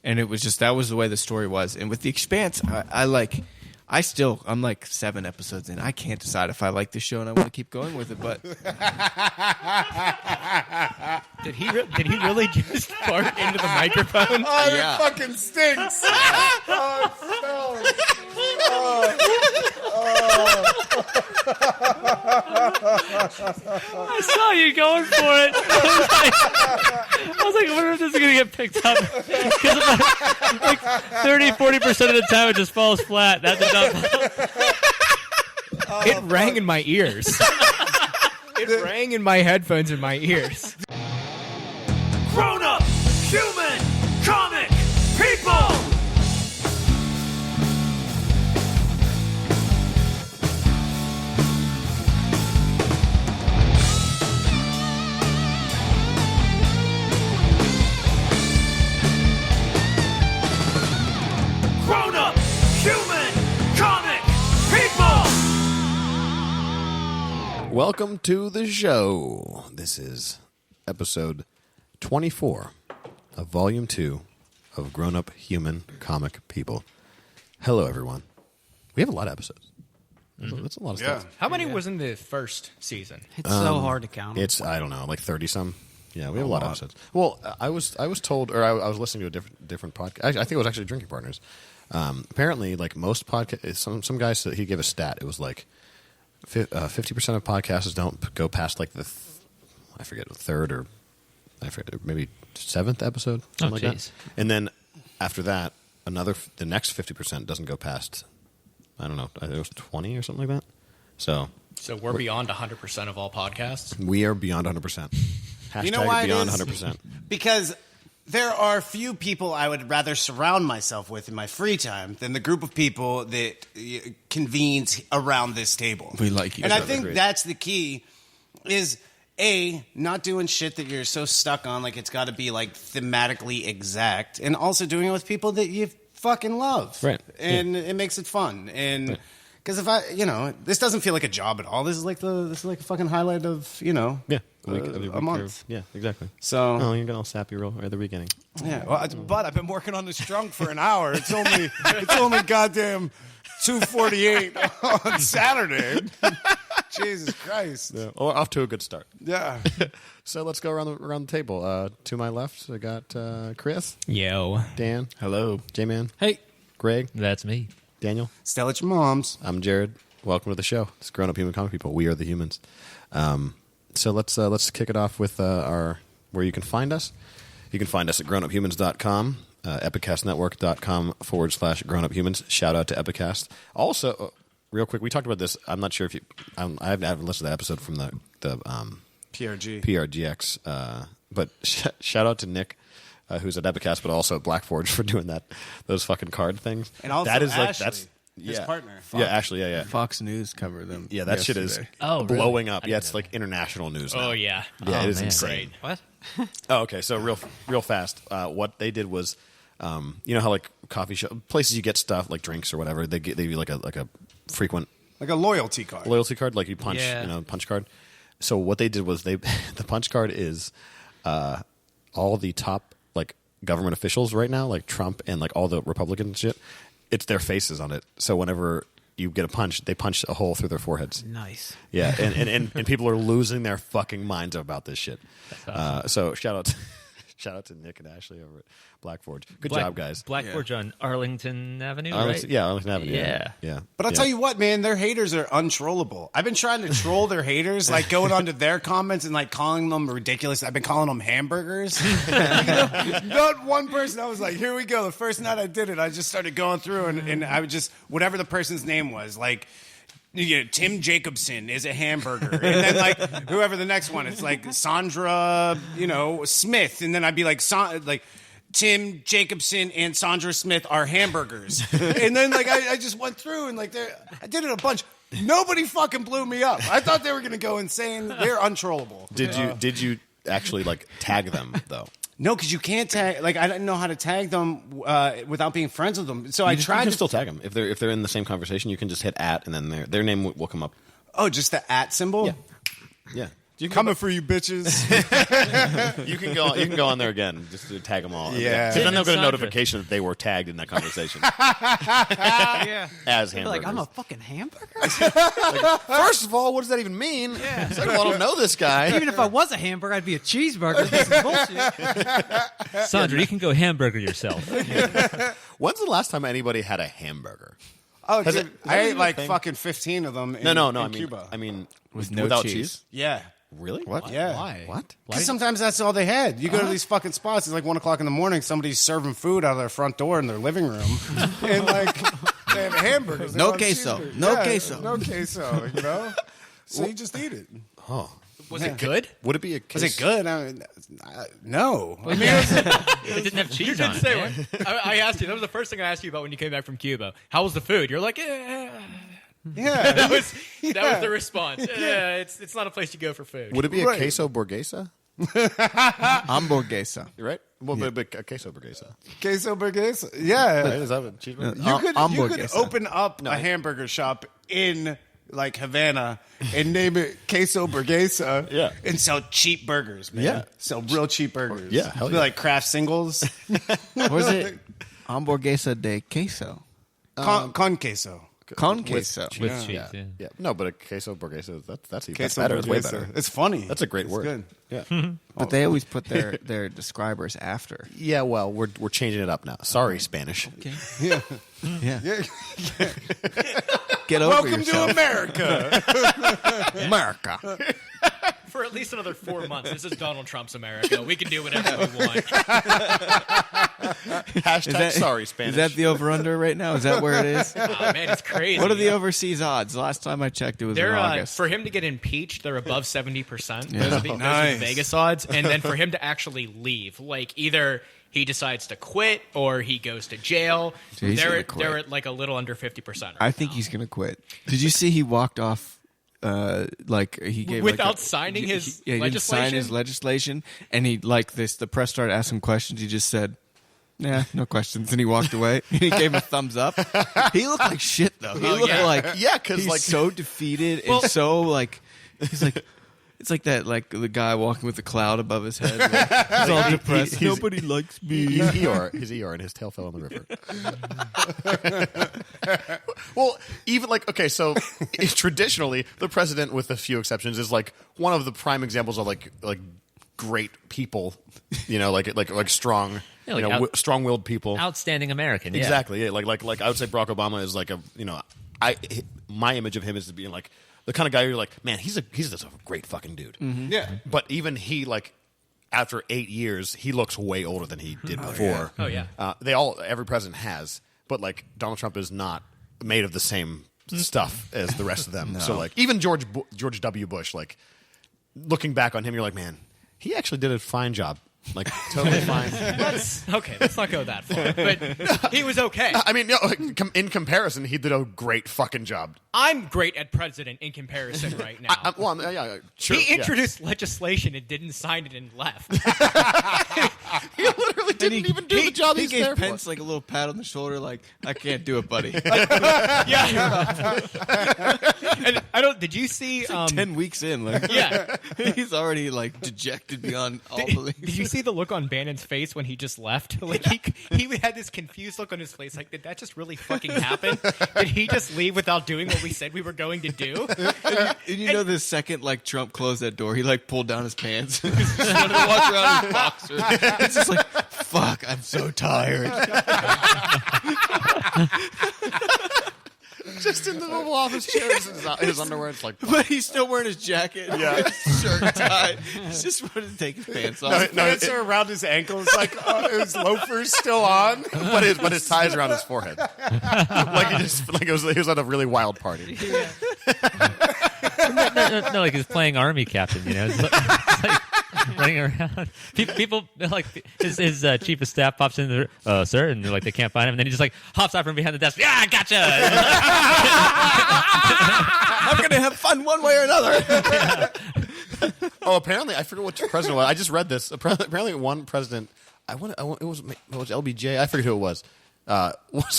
And it was just, that was the way the story was. And with The Expanse, I'm like 7 episodes in. I can't decide if I like this show and I want to keep going with it. But did he really just fart into the microphone? Oh, it fucking stinks. Oh, it smells. I saw you going for it. I was like, I wonder if this is going to get picked up. Because like 30-40% of the time it just falls flat. That did not fall. It rang in my ears. It rang in my headphones in my ears. Grown-up, human, comic, people! Grown-up, human, comic, people! Welcome to the show. This is episode 24 of Volume 2 of Grown-up Human Comic People. Hello, everyone. We have a lot of episodes. That's a lot of stuff. How many was in the first season? It's so hard to count. It's, I don't know, like 30-some. Yeah, we have a lot of episodes. Well, I was told, or I was listening to a different podcast. I think it was actually Drinking Partners. Apparently, like most podcasts, some guy said, he gave a stat. It was like 50% of podcasts don't go past like the, I forget, the third or maybe 7th episode, something like that. And then after that, the next 50% doesn't go past, I don't know, I think it was 20 or something like that. So we're beyond 100% of all podcasts? We are beyond 100%. Hashtag You know why beyond it is? 100%. Because there are few people I would rather surround myself with in my free time than the group of people that convenes around this table. We like you. And I think that's the key is, A, not doing shit that you're so stuck on, like it's got to be like thematically exact, and also doing it with people that you fucking love. Right. And it makes it fun. And because if I, this doesn't feel like a job at all. This is like a fucking highlight of, Yeah. a month. Yeah, exactly. So, you're getting all sappy real at the beginning. yeah. Well, but I've been working on this drunk for an hour. It's only goddamn 2:48 on Saturday. Jesus Christ. Yeah. Well, off to a good start. Yeah. So let's go around the table. To my left, I got Chris, Yo. Dan, hello. J-Man, Hey. Greg, That's me. Daniel. Still at your mom's. I'm Jared. Welcome to the show. It's Grown Up Human Comic People. We are the humans. So let's kick it off with where you can find us. You can find us at grownuphumans.com, epicastnetwork.com/grownuphumans. Shout out to Epicast. Also, real quick, we talked about this. I'm not sure if you. I haven't listened to that episode from the PRGX. But shout out to Nick, who's at Epicast, but also at Blackforge for doing those fucking card things. And also that is Ashley, that's his partner. Yeah, Ashley. Yeah. Fox News covered them. Yeah, that shit is blowing up. Yeah, it's like international news now. Oh, yeah. Yeah, it is man. insane. What? Oh, okay. So real fast. What they did was, you know how like coffee shop places you get stuff like drinks or whatever. They give you like a frequent Like a loyalty card. like you punch, punch card. So what they did was the punch card is all the top like government officials right now, like Trump and like all the Republican shit. It's their faces on it. So whenever you get a punch, they punch a hole through their foreheads. Nice. Yeah, and people are losing their fucking minds about this shit. Awesome. So shout out to Nick and Ashley over at Blackforge. Good job, guys. Blackforge on Arlington Avenue, right? Yeah, Arlington Avenue. Yeah. But I'll tell you what, man, their haters are untrollable. I've been trying to troll their haters, like going onto their comments and like calling them ridiculous. I've been calling them hamburgers. Not one person, I was like, here we go. The first night I did it, I just started going through and I would just, whatever the person's name was, like, Tim Jacobson is a hamburger. And then, like, whoever the next one, it's like Sandra, Smith. And then I'd be like, Tim Jacobson and Sandra Smith are hamburgers. And then, like, I just went through and, like, I did it a bunch. Nobody fucking blew me up. I thought they were going to go insane. They're untrollable. Did you actually, like, tag them, though? No, because you can't tag. Like, I didn't know how to tag them without being friends with them. So I tried. You can to still tag them if they're in the same conversation. You can just hit @ and then their name will come up. Oh, just the @ symbol. Yeah. Coming for you, bitches. You can go on there again just to tag them all. Yeah. Because then they'll get a Sandra. notification that they were tagged in that conversation Yeah. as They're hamburgers. like, I'm a fucking hamburger? First of all, what does that even mean? Yeah. Second of all, I don't know this guy. Even if I was a hamburger, I'd be a cheeseburger. This is bullshit. Sandra, you can go hamburger yourself. When's the last time anybody had a hamburger? Oh, Has dude, it- I ate even a like thing? fucking 15 of them in, No. in Cuba. I mean, With no without cheese. Yeah. Really? What? Yeah. Why? What? Because sometimes that's all they had. You go to these fucking spots, it's like 1 o'clock in the morning, somebody's serving food out of their front door in their living room. And like, they have hamburgers. No They have queso. cheeseburgers. No Yeah, queso. No queso, you know? So you just eat it. Oh. Was it good? Would it be a Was case? it good? No. I mean, It didn't have cheese on it. man. I asked you. That was the first thing I asked you about when you came back from Cuba. How was the food? You're like, yeah. that was the response. It's not a place you go for food. Would it be a Right. queso burguesa? Hamburguesa. You're right? Well, but a queso burguesa. Queso burguesa. Yeah. Is that a cheeseburger? You could Hamburguesa. open up a hamburger shop in like Havana and name it Queso Burguesa. Yeah. And sell cheap burgers, man. Yeah. Sell real cheap burgers. Yeah, hell Be yeah. like craft singles. Was it Hamburguesa de queso? Con queso. Con queso. With cheese, Yeah. yeah. Yeah. No, but a queso burguesa, that's even Queso better. It's way burguesa. better. It's funny. That's a great It's word. good. Yeah. But they always put their describers after. Yeah, well, we're changing it up now. Sorry, Spanish. Yeah. Yeah. Get over Welcome yourself. to America. America. For at least another 4 months. This is Donald Trump's America. We can do whatever we want. Hashtag sorry, Spanish. Is that the over-under right now? Is that where it is? Oh, man, it's crazy. What are the overseas odds? Last time I checked, it was in They're August. for him to get impeached, they're above 70%. Yeah. Those are the Nice. Vegas odds, and then for him to actually leave, like either he decides to quit or he goes to jail. He's They're gonna quit. at like a little under 50%. Right I think he's going to quit. Did you see he walked off? Like he gave Without like signing his he didn't sign his legislation, and he like this. The press started asking him questions. He just said, "Nah, no questions," and he walked away. And he gave him a thumbs up. He looked like shit though. He looked yeah. like Yeah, 'cause, he's like- so defeated and so like he's like. It's like that, like the guy walking with a cloud above his head. Like, he's all depressed. he's- Nobody likes me. He's Eeyore. He's Eeyore, and his tail fell in the river. Well, even like, okay, so traditionally, the president, with a few exceptions, is like one of the prime examples of like great people, you know, like strong, Yeah, like you know, strong-willed people. Outstanding American. Yeah. Exactly. Yeah. Like I would say Barack Obama is like a, you know, my image of him is to being like the kind of guy who you're like, man, he's just a great fucking dude. Yeah. But even he, like, after 8 years, he looks way older than he did before. Oh, yeah. Every president has, but like Donald Trump is not made of the same stuff as the rest of them. So like even George W. Bush, like looking back on him, you're like, man, he actually did a fine job. Like totally fine. Let's not go that far. But he was okay. I mean, no, in comparison, he did a great fucking job. I'm great at president in comparison right now. Sure. He introduced legislation and didn't sign it and left. He literally didn't even do the job He he's gave there Pence for. like a little pat on the shoulder, like I can't do it, buddy. Yeah. And I don't. Did you see? 10 weeks in, like Yeah. he's already like dejected beyond all belief. Did you see the look on Bannon's face when he just left? Like he had this confused look on his face. Like, did that just really fucking happen? Did he just leave without doing what we said we were going to do? And you know, the second like Trump closed that door, he like pulled down his pants. He just wanted to walk around in boxers. It's just like, fuck, I'm so tired. Just in the Oval Office chairs in his underwear. It's like, But he's still wearing his jacket, Yeah. his shirt tied. He just wanted to take his pants off. His pants are around his ankles, like his loafers still on. but his tie is around his forehead. Like he was at a really wild party. No, like he's playing army captain, you know. It's like running around. People like his chief of staff pops in, sir, and they're like they can't find him, and then he just like hops out from behind the desk. Yeah, gotcha. I'm gonna have fun one way or another. Oh, apparently I forget which president it was. I just read this. Apparently, one president. It was LBJ. I forget who it was.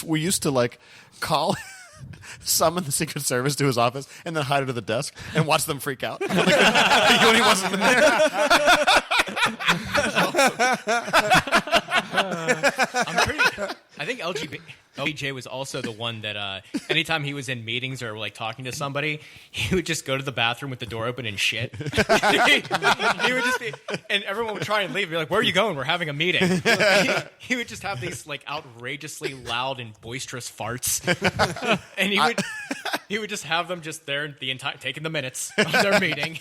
We used to like call summon the Secret Service to his office and then hide under the desk and watch them freak out when he wasn't there. I think LBJ was also the one that anytime he was in meetings or like talking to somebody, he would just go to the bathroom with the door open and shit. He would just be, and everyone would try and leave. Be like, "Where are you going? We're having a meeting." He would just have these like outrageously loud and boisterous farts, and he would just have them just there the entire taking the minutes of their meeting.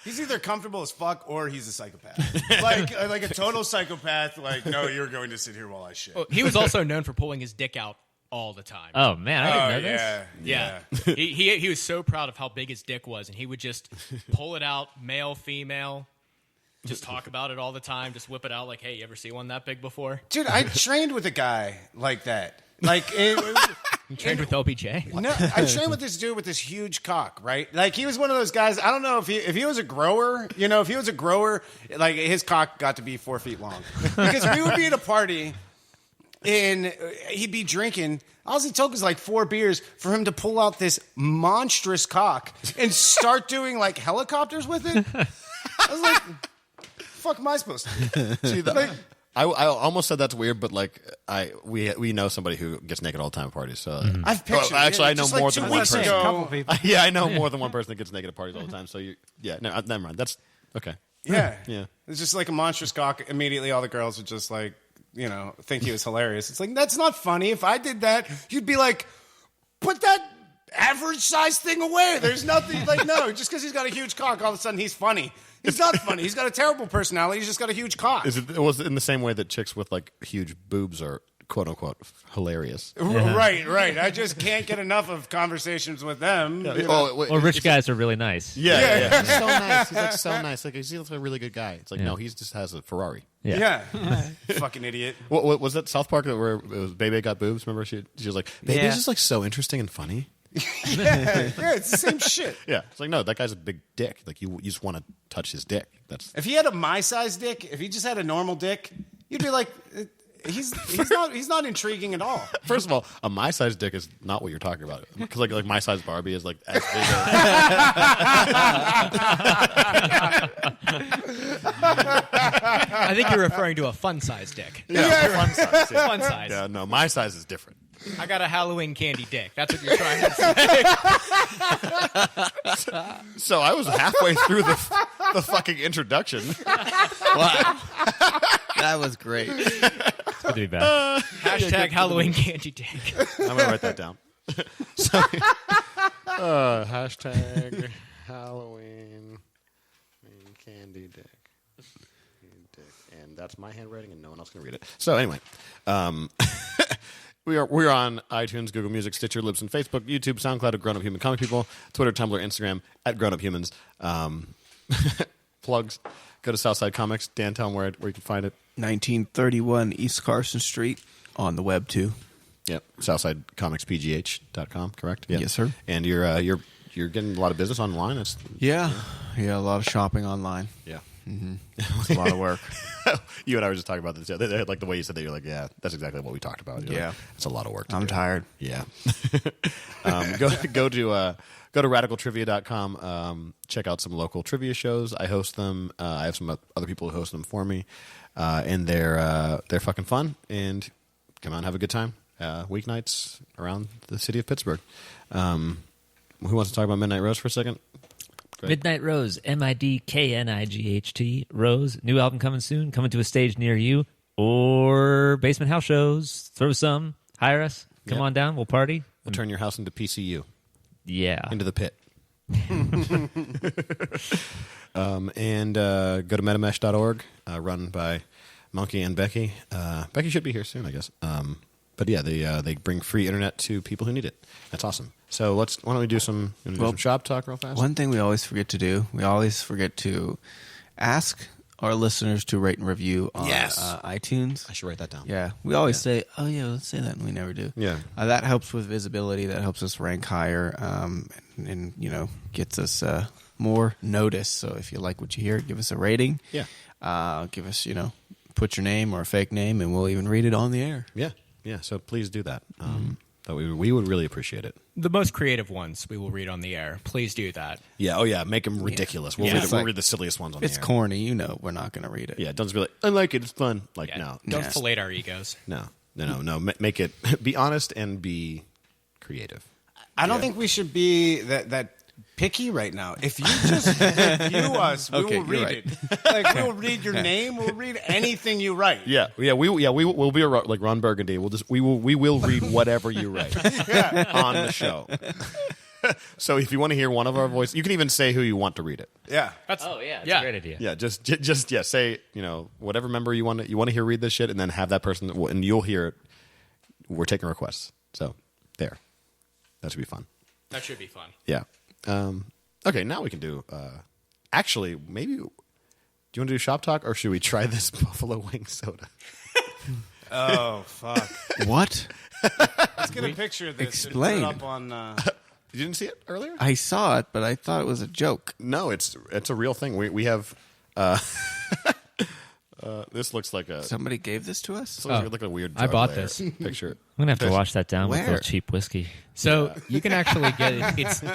He's either comfortable as fuck or he's a psychopath. like a total psychopath. Like, no, you're going to sit here while I shit. Well, he was also known for pulling his dick out all the time. Oh man, I didn't know this. Yeah. He was so proud of how big his dick was, and he would just pull it out, male, female, just talk about it all the time, just whip it out like, hey, you ever see one that big before? Dude, I trained with a guy like that. Like, You trained with LBJ? No, I trained with this dude with this huge cock, right? Like, he was one of those guys. I don't know if he was a grower. You know, if he was a grower, like his cock got to be 4 feet long because we would be at a party and he'd be drinking. All it took was like 4 beers for him to pull out this monstrous cock and start doing like helicopters with it. I was like, "Fuck, am I supposed to?" See, I almost said that's weird, but like we know somebody who gets naked all the time at parties. So I've pictured. Actually, I know just more like than 2 one weeks person. ago. Couple people. Yeah, I know more than one person that gets naked at parties all the time. So never mind. That's okay. Yeah. Yeah. It's just like a monstrous cock. Immediately, all the girls would just like, think he was hilarious. It's like, that's not funny. If I did that, you'd be like, put that average size thing away. There's nothing. Like, no, just because he's got a huge cock, all of a sudden he's funny. He's not funny. He's got a terrible personality. He's just got a huge cock. It was in the same way that chicks with like huge boobs are quote unquote hilarious. Right. I just can't get enough of conversations with them. Or rich guys are really nice. Yeah. He's so nice. He's like so nice. Like he's a really good guy. It's like no, he just has a Ferrari. Yeah. Fucking idiot. What was that South Park where it was Bebe got boobs? Remember she was like, Bebe's just like so interesting and funny. Yeah, it's the same shit. Yeah, it's like no, that guy's a big dick. Like you just want to touch his dick. If he had a my size dick, if he just had a normal dick, you'd be like, he's not intriguing at all. First of all, a my size dick is not what you're talking about because like my size Barbie is like as big as. I think you're referring to a fun size dick. Yeah, fun size. Yeah. Fun size. Yeah, no, my size is different. I got a Halloween candy dick. That's what you're trying to say. So I was halfway through the fucking introduction. Wow. That was great. It's good to be back. Hashtag Halloween candy dick. I'm gonna write that down. So, hashtag Halloween candy dick. And that's my handwriting, and no one else can read it. So anyway, we're on iTunes, Google Music, Stitcher, Libsyn, Facebook, YouTube, SoundCloud at Grownup Human Comic People, Twitter, Tumblr, Instagram at Grownup Humans. Plugs. Go to Southside Comics. Dan, tell them where you can find it. 1931 East Carson Street on the web too. Yep. SouthsideComicsPGH.com, correct? Yep. Yes, sir. And you're getting a lot of business online. Yeah, a lot of shopping online. Yeah. It's a lot of work. You and I were just talking about this. Yeah, like the way you said that, you're like, yeah, that's exactly what we talked about. You're like, it's a lot of work. I'm tired. Yeah. Go to radicaltrivia.com. Check out some local trivia shows. I host them. I have some other people who host them for me, and they're fucking fun. And come out and have a good time. Weeknights around the city of Pittsburgh. Who wants to talk about Midnight Rose for a second? Midnight Rose, MIDKNIGHT, Rose. New album coming soon, coming to a stage near you. Or basement house shows. Throw some. Hire us. Come on down. We'll party. We'll turn your house into PCU. Yeah. Into the pit. And go to metamesh.org, run by Monkey and Becky. Becky should be here soon, I guess. But yeah, they bring free internet to people who need it. That's awesome. So why don't we do some shop talk real fast? One thing we always forget to do, we always forget to ask our listeners to rate and review on iTunes. I should write that down. Yeah, we always say, "Oh yeah, let's say that," and we never do. Yeah, that helps with visibility. That helps us rank higher, and gets us more notice. So if you like what you hear, give us a rating. Yeah, give us put your name or a fake name, and we'll even read it on the air. Yeah. So please do that. That we would really appreciate it. The most creative ones we will read on the air. Please do that. Yeah. Oh yeah. Make them ridiculous. We'll, Yeah. read, It's we'll like- read the silliest ones on the It's air. corny, you know. We're not going to read it. Yeah. Don't just be like, I like it. It's fun. Like Yeah. no, Don't fillet our egos. no. Make it be honest and be creative. I don't think we should be that picky right now. If you just review us, we Okay, will you're read right. it. Like we'll read your name, we'll read anything you write. We'll be like Ron Burgundy. We will read whatever you write on the show. So if you want to hear one of our voices, you can even say who you want to read it. Yeah. That's a great idea. Yeah, just say whatever member you want to hear read this shit, and then have that person, and you'll hear it. We're taking requests, so there. That should be fun. That should be fun. Yeah. Okay, now we can do. Actually, maybe. Do you want to do shop talk, or should we try this buffalo wing soda? Oh fuck. What? Let's get a picture of this. Explain. And put it up on. You didn't see it earlier? I saw it, but I thought it was a joke. No, it's a real thing. We have. This looks like a. Somebody gave this to us? This looks like a weird. I bought drug layer this. picture. I'm gonna have to wash that down with a Where? little cheap whiskey. So you can actually get it.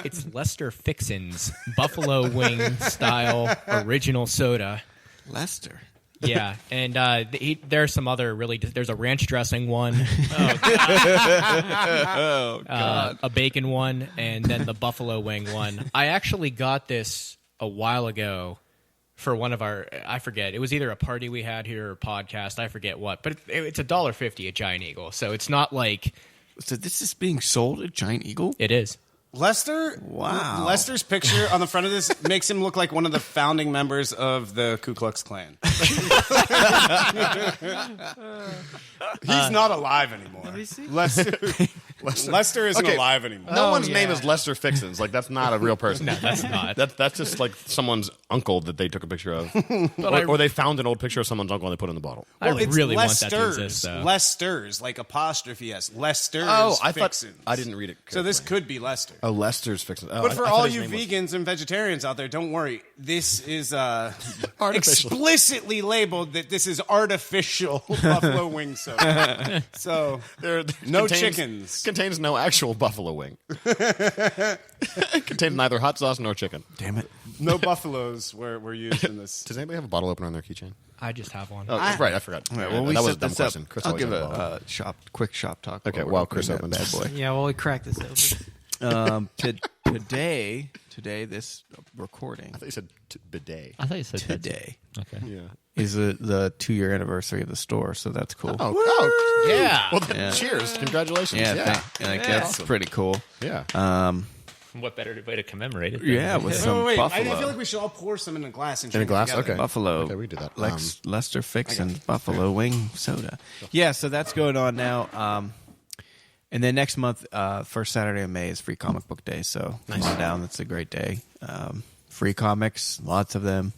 It's Lester Fixin's Buffalo Wing style original soda. Lester. Yeah, and there's some other there's a ranch dressing one, a bacon one, and then the buffalo wing one. I actually got this a while ago for one of our, I forget, it was either a party we had here or a podcast, I forget what, but it's $1.50 at Giant Eagle, so it's not like So this is being sold at Giant Eagle? it is. Lester. Wow. Lester's picture on the front of this makes him look like one of the founding members of the Ku Klux Klan. He's not alive anymore. Lester isn't Okay. alive anymore. No one's name is Lester Fixins. Like that's not a real person. No, that's not. That's just like someone's uncle that they took a picture of, But or they found an old picture of someone's uncle and they put it in the bottle. I It's really want that to exist, though. Lester's, like apostrophe S. Lester's. I thought Fixins. I didn't read it. So this carefully. could be Lester. Oh, Lester's Fixins. Oh, But I for thought all his you name was- vegans and vegetarians out there, don't worry. This is Artificial. explicitly labeled that this is artificial buffalo wing soda. So There no contains- chickens. Contains no actual buffalo wing. Contains neither hot sauce nor chicken. Damn it. No buffaloes were used in this. Does anybody have a bottle opener on their keychain? I just have one. Oh, right. I forgot. All right, well, we that was a set dumb this up. question. Chris I'll always give has a bottle. quick shop talk. Okay, while while we're Chris opening that opens. bad boy. Yeah, well, we cracked this open. Today, this recording I thought you said bidet. I thought you said that. today Okay. Yeah. is the 2-year anniversary of the store, so that's cool. Oh, Yeah. Well, then, cheers. Congratulations. yeah, that's pretty cool. Yeah. What better way to commemorate it? than- Yeah, with some Wait, buffalo. I feel like we should all pour some in a glass and In a drink it glass? together. Okay. Buffalo. Okay, we do that. Lester Fixin's Buffalo Wing Soda. Yeah, so that's going on now. And then next month, first Saturday of May is Free Comic Book Day. So come on down. That's a great day. Free comics, lots of them.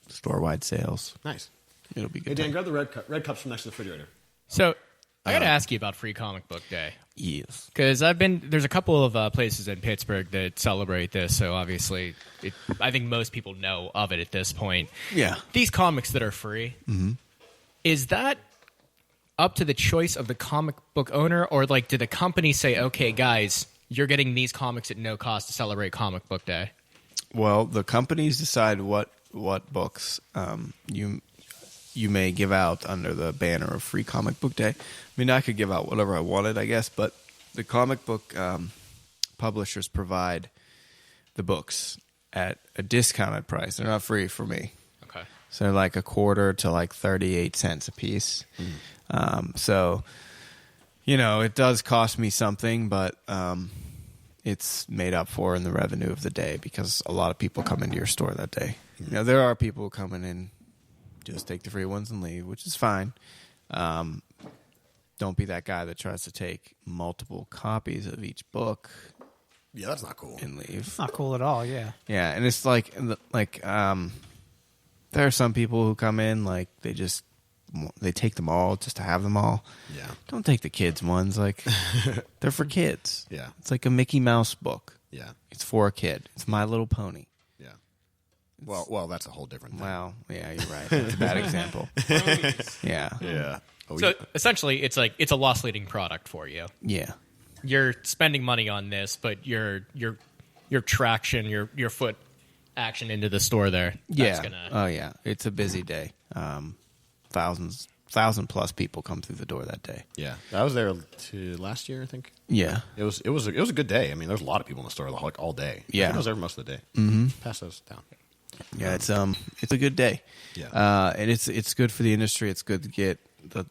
Store-wide sales. Nice. It'll be Hey, good. Dan, grab the red cups from next to the refrigerator. So I got to ask you about Free Comic Book Day. Yes. Because there's a couple of places in Pittsburgh that celebrate this, so obviously, I think most people know of it at this point. Yeah. These comics that are free, is that up to the choice of the comic book owner, or like did the company say, okay, guys, you're getting these comics at no cost to celebrate Comic Book Day? Well, the companies decide what books you may give out under the banner of Free Comic Book Day. I mean, I could give out whatever I wanted, I guess, but the comic book publishers provide the books at a discounted price. They're not free for me. Okay. So they're like a quarter to like 38 cents a piece. So, it does cost me something, but it's made up for in the revenue of the day because a lot of people come into your store that day. There are people who come in and just take the free ones and leave, which is fine. Don't be that guy that tries to take multiple copies of each book Yeah, that's not cool. and leave. It's not cool at all, yeah. Yeah, and it's like there are some people who come in like they take them all just to have them all. Yeah. Don't take the kids ones. Like they're for kids. Yeah. It's like a Mickey Mouse book. Yeah. It's for a kid. It's My Little Pony. Yeah. Well, that's a whole different thing. Wow. Yeah, you're right. That's a bad example. Yeah. Yeah. Oh, So essentially, it's a loss-leading product for you. Yeah. you're spending money on this, but your traction, your foot action into the store there. That's gonna... Oh yeah, it's a busy day. 1,000 plus people come through the door that day. Yeah, I was there last year, I think. Yeah, It was a good day. I mean, there's a lot of people in the store like all day. Yeah. I think I was there most of the day. Mm-hmm. Pass those down. yeah, it's a good day. Yeah. And it's good for the industry. It's good to get the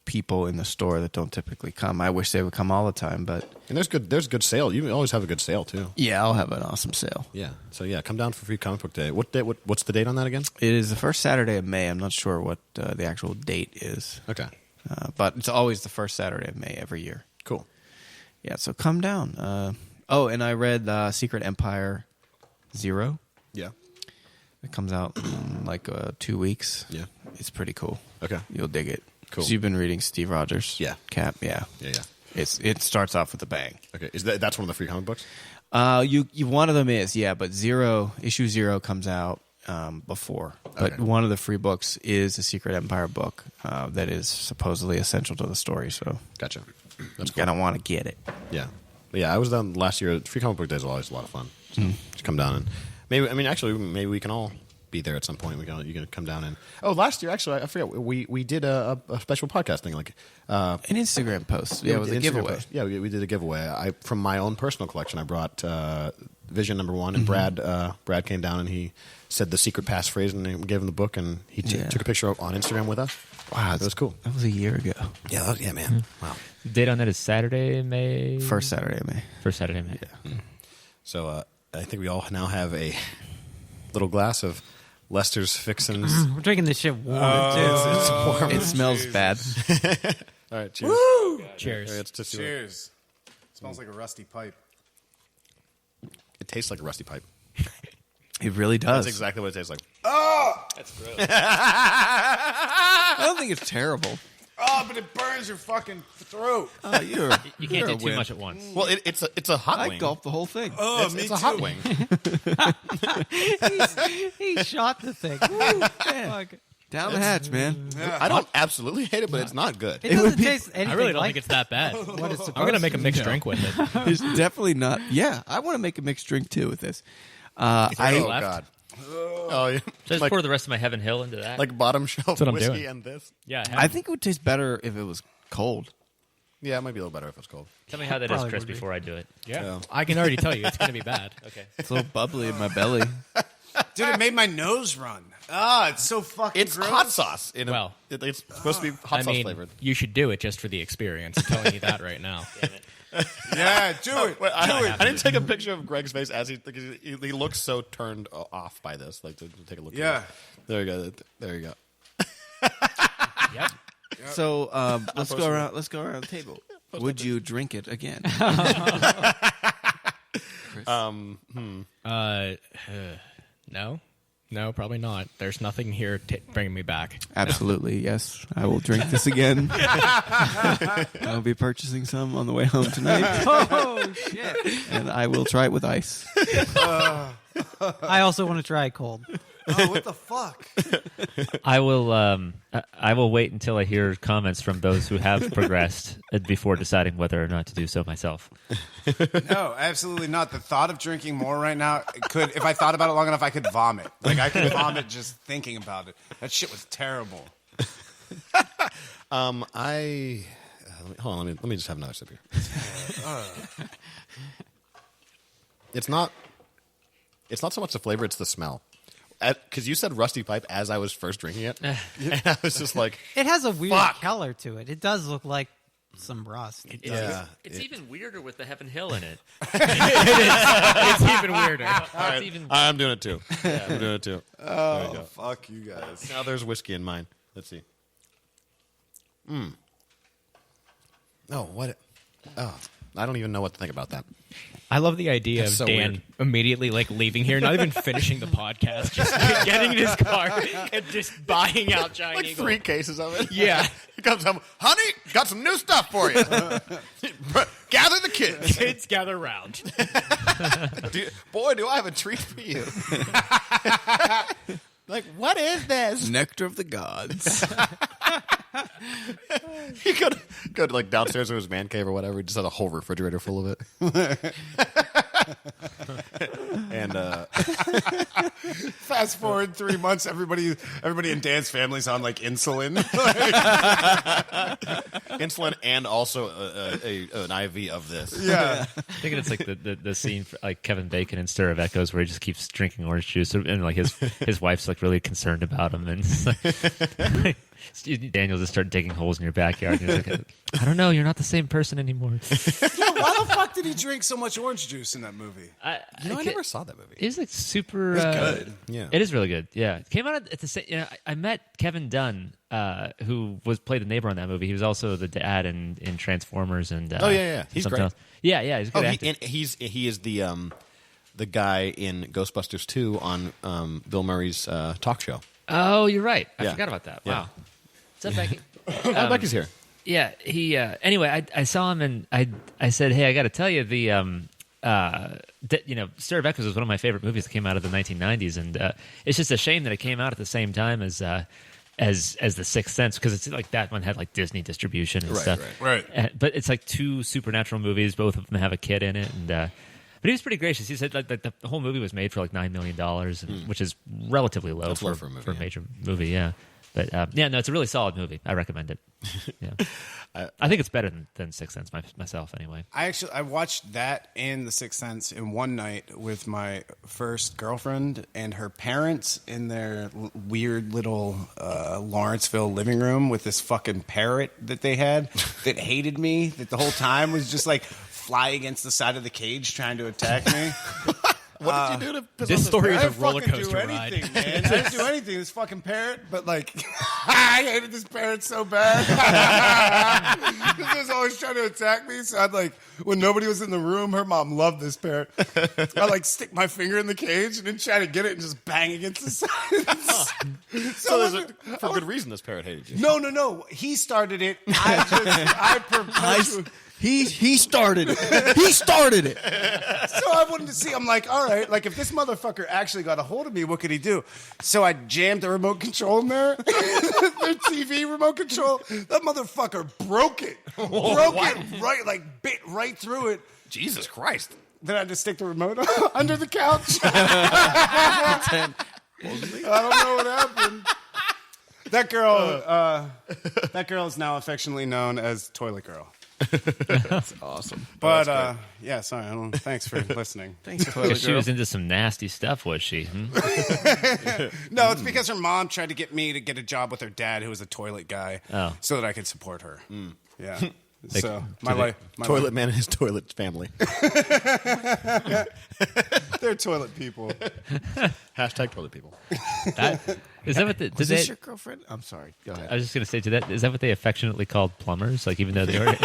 people in the store that don't typically come. I wish they would come all the time, but And there's good sale. You always have a good sale too. yeah, I'll have an awesome sale. Yeah. So yeah, come down for Free Comic Book Day. What's the date on that again? It is the first Saturday of May. I'm not sure what the actual date is, Okay. but it's always the first Saturday of May every year. Cool. Yeah, so come down. And I read Secret Empire 0. Yeah. It comes out in like 2 weeks. Yeah. It's pretty cool. Okay. You'll dig it. Cool. 'Cause you've been reading Steve Rogers. Yeah. Cap. Yeah. Yeah. It starts off with a bang. Okay. That's one of the free comic books? You one of them is, yeah, but issue 0 comes out before. But Okay. one of the free books is a Secret Empire book that is supposedly essential to the story. So Gotcha. That's you're cool. gonna want to get it. Yeah. But yeah, I was down last year. Free Comic Book Days is always a lot of fun. So just come down and maybe we can all be there at some point. You can come down and last year actually I forget we did a special podcast thing like An Instagram post. Yeah, it was a Instagram giveaway. post. Yeah, we did a giveaway. From my own personal collection, I brought Vision #1, and Brad came down and he said the secret passphrase, and we gave him the book, and he took a picture on Instagram with us. Wow, It was cool. That was a year ago. Yeah, man. Wow. Date on that is Saturday, May. First Saturday of May. First Saturday, May. Yeah. So I think we all now have a little glass of Lester's Fixins. We're drinking this shit warm, too. It's warm. It smells bad. All right, cheers. Cheers. All right, let's see what- Cheers. Smells like a rusty pipe. It tastes like a rusty pipe. It really does. That's exactly what it tastes like. That's gross. I don't think it's terrible. Oh, but it burns your fucking throat. You can't do too much at once. Well, it's a hot I wing. gulped the whole thing. Oh, It's a hot wing. He shot the thing. Woo, fuck. Down the hatch, man. I don't absolutely hate it, but it's not good. It doesn't taste anything I really don't like think it's that bad. what it's supposed I'm gonna make a to. mixed drink with it. It's definitely not. Yeah, I want to make a mixed drink too with this. Oh left? God. Oh yeah. Should I just pour the rest of my Heaven Hill into that? Like bottom shelf what I'm whiskey doing. and this. Yeah, I think it would taste better if it was cold. Yeah, it might be a little better if it's cold. Tell me how that is, Probably Chris, would be. before I do it. yeah. I can already tell you it's gonna be bad. Okay. It's a little bubbly in my belly. Dude, it made my nose run. Ah, it's so fucking It's gross. hot sauce. Well, It's supposed to be hot I sauce mean, flavored. you should do it just for the experience. I'm telling you that right now. Yeah, do it. Wait, I didn't take a picture of Greg's face as he looks so turned off by this. Like to take a look. Yeah. At it. There you go. There you go. Yep. So let's go around. Let's go around the table. Would you drink it again? No, probably not. There's nothing here bringing me back. Absolutely, yes. I will drink this again. I'll be purchasing some on the way home tonight, Oh, shit. and I will try it with ice. I also want to try it cold. Oh, what the fuck? I will wait until I hear comments from those who have progressed before deciding whether or not to do so myself. No, absolutely not. The thought of drinking more right now could, if I thought about it long enough, I could vomit. Like I could vomit just thinking about it. That shit was terrible. Hold on. Let me just have another sip here. It's not so much the flavor; it's the smell. Because you said rusty pipe as I was first drinking it, and I was just like, It has a weird Fuck. color to it. It does look like some rust. yeah. It's even weirder with the Heaven Hill in it. It's even weirder. It's even I'm doing it too. Yeah, I'm doing it too. Oh, fuck you guys. Now there's whiskey in mine. Let's see. Oh, what? Oh, I don't even know what to think about that. I love the idea That's of so Dan weird. immediately like leaving here, not even finishing the podcast, just getting in his car and just buying out Giant Like Eagle. 3 cases of it. Yeah. He comes home, honey, got some new stuff for you. Gather the kids. Kids gather round. Boy, do I have a treat for you. Like, what is this? Nectar of the gods. He go to like downstairs to his man cave or whatever. He just had a whole refrigerator full of it. And Fast forward 3 months, everybody in Dan's family's on like insulin. insulin and also an IV of this. Yeah. I'm thinking it's like the scene for, like Kevin Bacon in Stir of Echoes where he just keeps drinking orange juice and like his wife's like really concerned about him and it's like, Daniel just started digging holes in your backyard and he's like, I don't know, you're not the same person anymore. Yeah, why the fuck did he drink so much orange juice in that movie? I never saw that movie. It was like super good. Yeah. It is really good. Yeah, it came out at the same. You know, I met Kevin Dunn, who played the neighbor on that movie. He was also the dad in Transformers and He's something great. else. Yeah, he's a good actor. He is the guy in Ghostbusters 2 on Bill Murray's talk show. Oh, you're right. I Yeah. forgot about that. Yeah. Wow. What's up, Becky? Becky's here. Yeah, he. Anyway, I saw him and I said, hey, I got to tell you Stir of Echoes was one of my favorite movies that came out of the 1990s, and it's just a shame that it came out at the same time as The Sixth Sense, because it's like that one had like Disney distribution and stuff. Right. But it's like two supernatural movies. Both of them have a kid in it, and but he was pretty gracious. He said like the whole movie was made for like $9 million, which is relatively low That's for low for a movie, a major movie. Yeah. But it's a really solid movie. I recommend it. Yeah, I think it's better than Sixth Sense myself. Anyway, I watched that and The Sixth Sense in one night with my first girlfriend and her parents in their weird little Lawrenceville living room with this fucking parrot that they had that hated me. That the whole time was just like fly against the side of the cage trying to attack me. What did you do to piss This off story I is a didn't roller fucking coaster do ride. anything, man. I didn't do anything. This fucking parrot, but like, I hated this parrot so bad. It was always trying to attack me. So I'd like, when nobody was in the room, her mom loved this parrot. I'd like stick my finger in the cage and then try to get it and just bang against the side. So there's for good reason this parrot hated you. No. He started it. I perpetuated. He started it. He started it. So I wanted to see. I'm like, all right, like if this motherfucker actually got a hold of me, what could he do? So I jammed the remote control in there, their TV remote control. That motherfucker broke it, bit right through it. Jesus Christ. Then I had to stick the remote under the couch. I don't know what happened. That girl is now affectionately known as Toilet Girl. That's awesome. But yeah, sorry. Thanks for listening. Thanks, because Toilet she Girl. was into some nasty stuff, was she? No, it's because her mom tried to get me to get a job with her dad, who was a toilet guy, so that I could support her. Yeah. So my Toilet man and his toilet family. they're toilet people. Hashtag toilet people. Is that what did Was they? this your girlfriend? I'm sorry. Go ahead. I was just going to say, is that what they affectionately called plumbers? Like, even though they were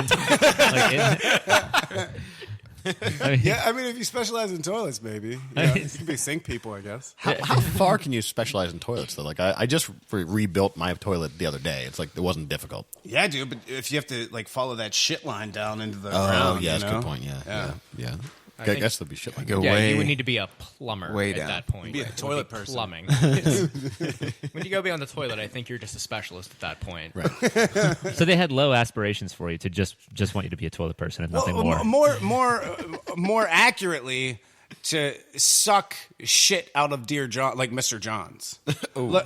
Yeah, I mean, if you specialize in toilets, maybe you can be sink people, I guess. How far can you specialize in toilets, though? Like, I just rebuilt my toilet the other day. It's like, it wasn't difficult. Yeah, dude, but if you have to like follow that shit line down into the ground, yeah, you that's a know? good point. Yeah. I think- guess there'd be shit like Go that. Yeah, way, you would need to be a plumber way at down. that point. Be a It would toilet person. Plumbing. When you go beyond the toilet, I think you're just a specialist at that point. Right. So they had low aspirations for you to just want you to be a toilet person and nothing more. More accurately, to suck shit out of Dear John, like Mr. John's.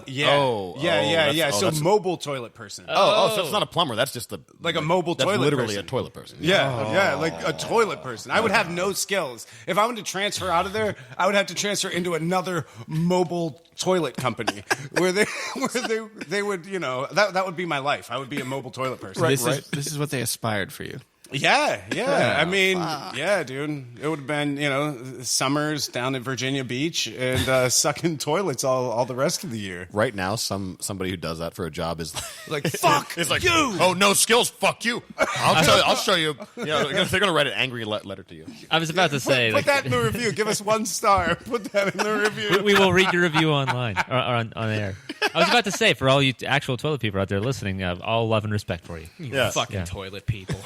Yeah. So mobile toilet person. So it's not a plumber. That's just Like a mobile that's toilet literally person. a toilet person. Yeah, like a toilet person. I would have no skills. If I wanted to transfer out of there, I would have to transfer into another mobile toilet company where they would, that would be my life. I would be a mobile toilet person. This is what they aspired for you. Yeah. I mean, yeah, dude. It would have been, summers down at Virginia Beach and sucking toilets all the rest of the year. Right now, somebody who does that for a job is Like, fuck it's like, you. oh, no skills, fuck you. I'll show you. They're gonna write an angry letter to you. I was about to say, Put that in the review. Give us 1 star. Put that in the review. we will read your review online or on air. I was about to say, for all you actual toilet people out there listening, all love and respect for you. Yeah. Fucking toilet people.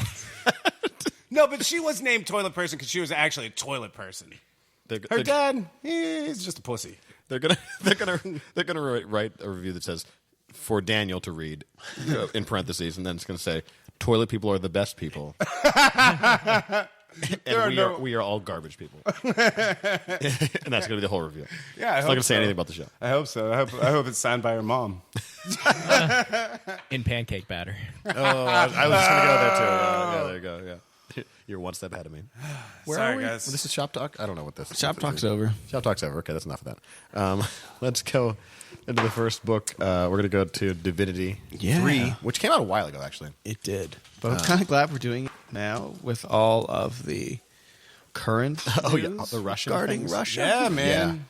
No, but she was named toilet person because she was actually a toilet person. Her dad, he's just a pussy. They're gonna write a review that says for Daniel to read in parentheses, and then it's gonna say toilet people are the best people. And we are all garbage people. And that's going to be the whole review. Yeah, it's not going to say anything about the show. I hope so. I hope it's signed by her mom. In pancake batter. Oh, I was just going to go there too. Yeah, there you go. Yeah, you're one step ahead of me. Where Sorry, are we? guys. This is Shop Talk. I don't know what this is. Shop Talk's over. Shop Talk's over. Okay, that's enough of that. Let's go into the first book. We're going to go to Divinity 3, which came out a while ago, actually. It did. But I'm kind of glad we're doing it now with all of the current news the Russian regarding things. Russia. Yeah, man.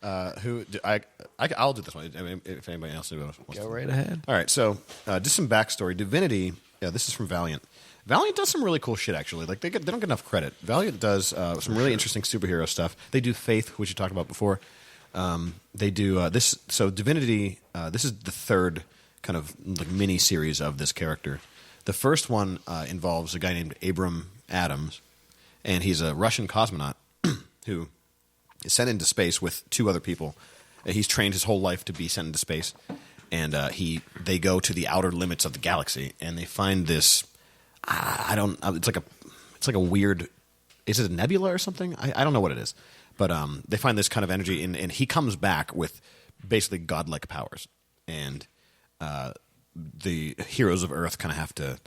I'll do this one. I mean, if anybody else wants Go to. right ahead. All right, so just some backstory. Divinity, this is from Valiant. Valiant does some really cool shit, actually. Like they don't get enough credit. Valiant does some really interesting superhero stuff. They do Faith, which you talked about before. They do this. So Divinity, this is the third kind of like mini series of this character. The first one involves a guy named Abram Adams, and he's a Russian cosmonaut who is sent into space with two other people. He's trained his whole life to be sent into space, and they go to the outer limits of the galaxy, and they find this. It's like a weird. Is it a nebula or something? I don't know what it is, but they find this kind of energy, and he comes back with basically godlike powers, and the heroes of Earth kind of have to.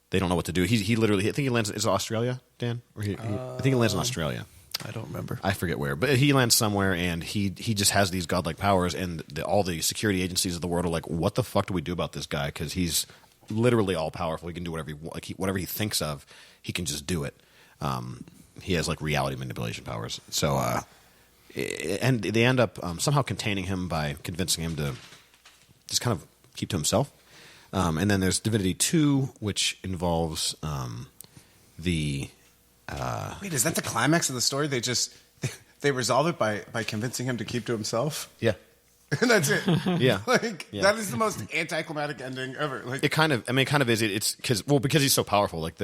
They don't know what to do. He literally. I think he lands. Is it Australia, Dan? I think he lands in Australia. I don't remember. I forget where, but he lands somewhere, and he just has these godlike powers, and all the security agencies of the world are like, "What the fuck do we do about this guy?" Because he's literally all powerful. He can do whatever whatever he thinks of, he can just do it. He has like reality manipulation powers. So, and they end up somehow containing him by convincing him to just kind of keep to himself. And then there's Divinity 2, which involves the. Wait, is that the climax of the story? They resolve it by convincing him to keep to himself? Yeah. And that's it. Yeah. That is the most anticlimactic ending ever. Like, It kind of is. It's because he's so powerful. Like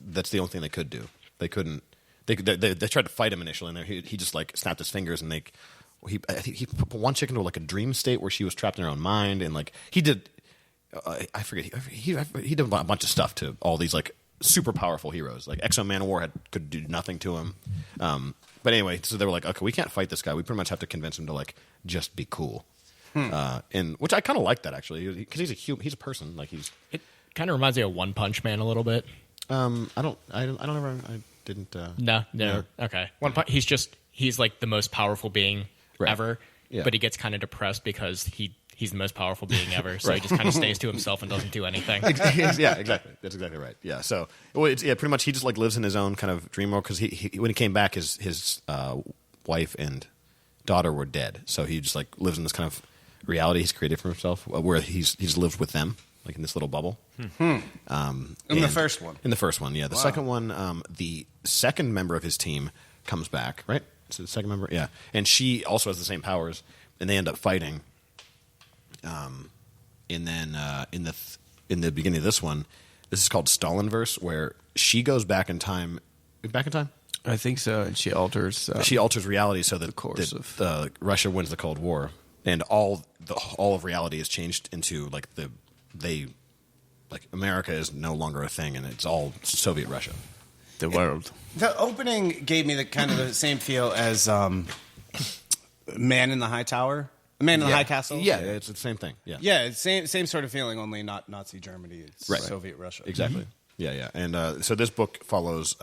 that's the only thing they could do. They couldn't. They tried to fight him initially, and he just like snapped his fingers, and I think he put one chick into like a dream state where she was trapped in her own mind, and like he did. I forget. He did a bunch of stuff to all these like super powerful heroes. Like Exo Manowar could do nothing to him. But anyway, so they were like, okay, we can't fight this guy. We pretty much have to convince him to like just be cool. And which I kind of like that actually, because he's a person. Like It kind of reminds me of One Punch Man a little bit. I didn't. No. Okay. He's like the most powerful being ever, but he gets kind of depressed because he's the most powerful being ever. So he just kind of stays to himself and doesn't do anything. Yeah, exactly. That's exactly right. Yeah. So pretty much he just like lives in his own kind of dream world because he when he came back, his wife and daughter were dead. So he just like lives in this kind of reality he's created for himself where he's lived with them. Like in this little bubble. In the first one. In the first one, yeah. The second one, the second member of his team comes back, right? So the second member, yeah. And she also has the same powers, and they end up fighting. And then in the beginning of this one, this is called Stalinverse, where she goes back in time. Back in time? I think so, and she alters reality so that Russia wins the Cold War, and all of reality is changed into like America is no longer a thing, and it's all Soviet Russia. The world. The opening gave me the same feel as Man in the High Tower. Man in the High Castle? Yeah, it's the same thing. Yeah. Yeah, it's same sort of feeling, only not Nazi Germany. It's Soviet Russia. Exactly. Mm-hmm. Yeah. And so this book follows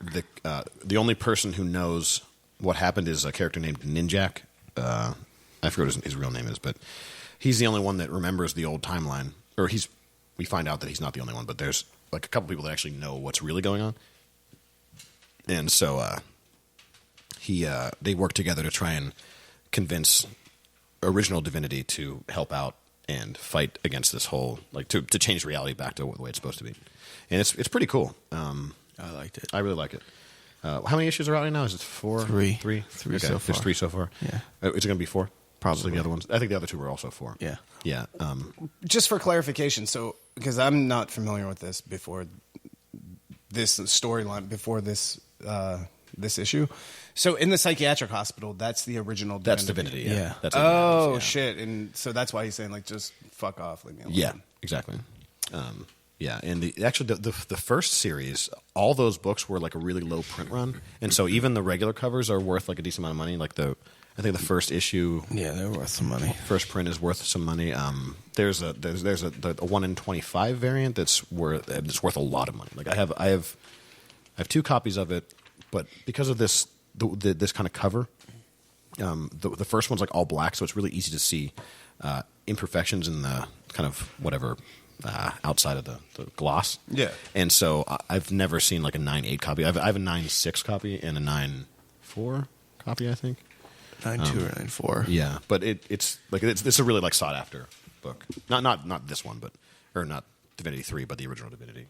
the only person who knows what happened is a character named Ninjak. I forget what his real name is, but he's the only one that remembers the old timeline. Or we find out that he's not the only one, but there's like a couple people that actually know what's really going on. And so they work together to try and convince original Divinity to help out and fight against this whole to change reality back to the way it's supposed to be. And it's pretty cool. I liked it. I really like it. How many issues are out right now? Is it 4? Three. Three So far. There's 3 so far. Yeah. Is it going to be 4? Probably. The other ones. I think the other 2 were also 4. Yeah. Yeah. Just for clarification, so because I'm not familiar with this before this storyline, before this this issue. So in the psychiatric hospital, that's the original. That's Divinity. Yeah. That's oh shit! And so that's why he's saying like, just fuck off, leave me alone. Yeah, exactly. Yeah, and the first series, all those books were like a really low print run, and so even the regular covers are worth like a decent amount of money. Like I think the first issue, Yeah, they're worth some money. first print is worth some money. There's a 1 in 25 variant that's worth a lot of money. Like I have 2 copies of it, but because of this kind of cover, the first one's like all black, so it's really easy to see imperfections in the kind of whatever outside of the gloss. Yeah. And so I've never seen like a 9.8 copy. I have a 9.6 copy and a 9.4 copy, I think. 9.2 or 9.4. Yeah, but it's a really like sought after book. Not this one, or not Divinity 3, but the original Divinity.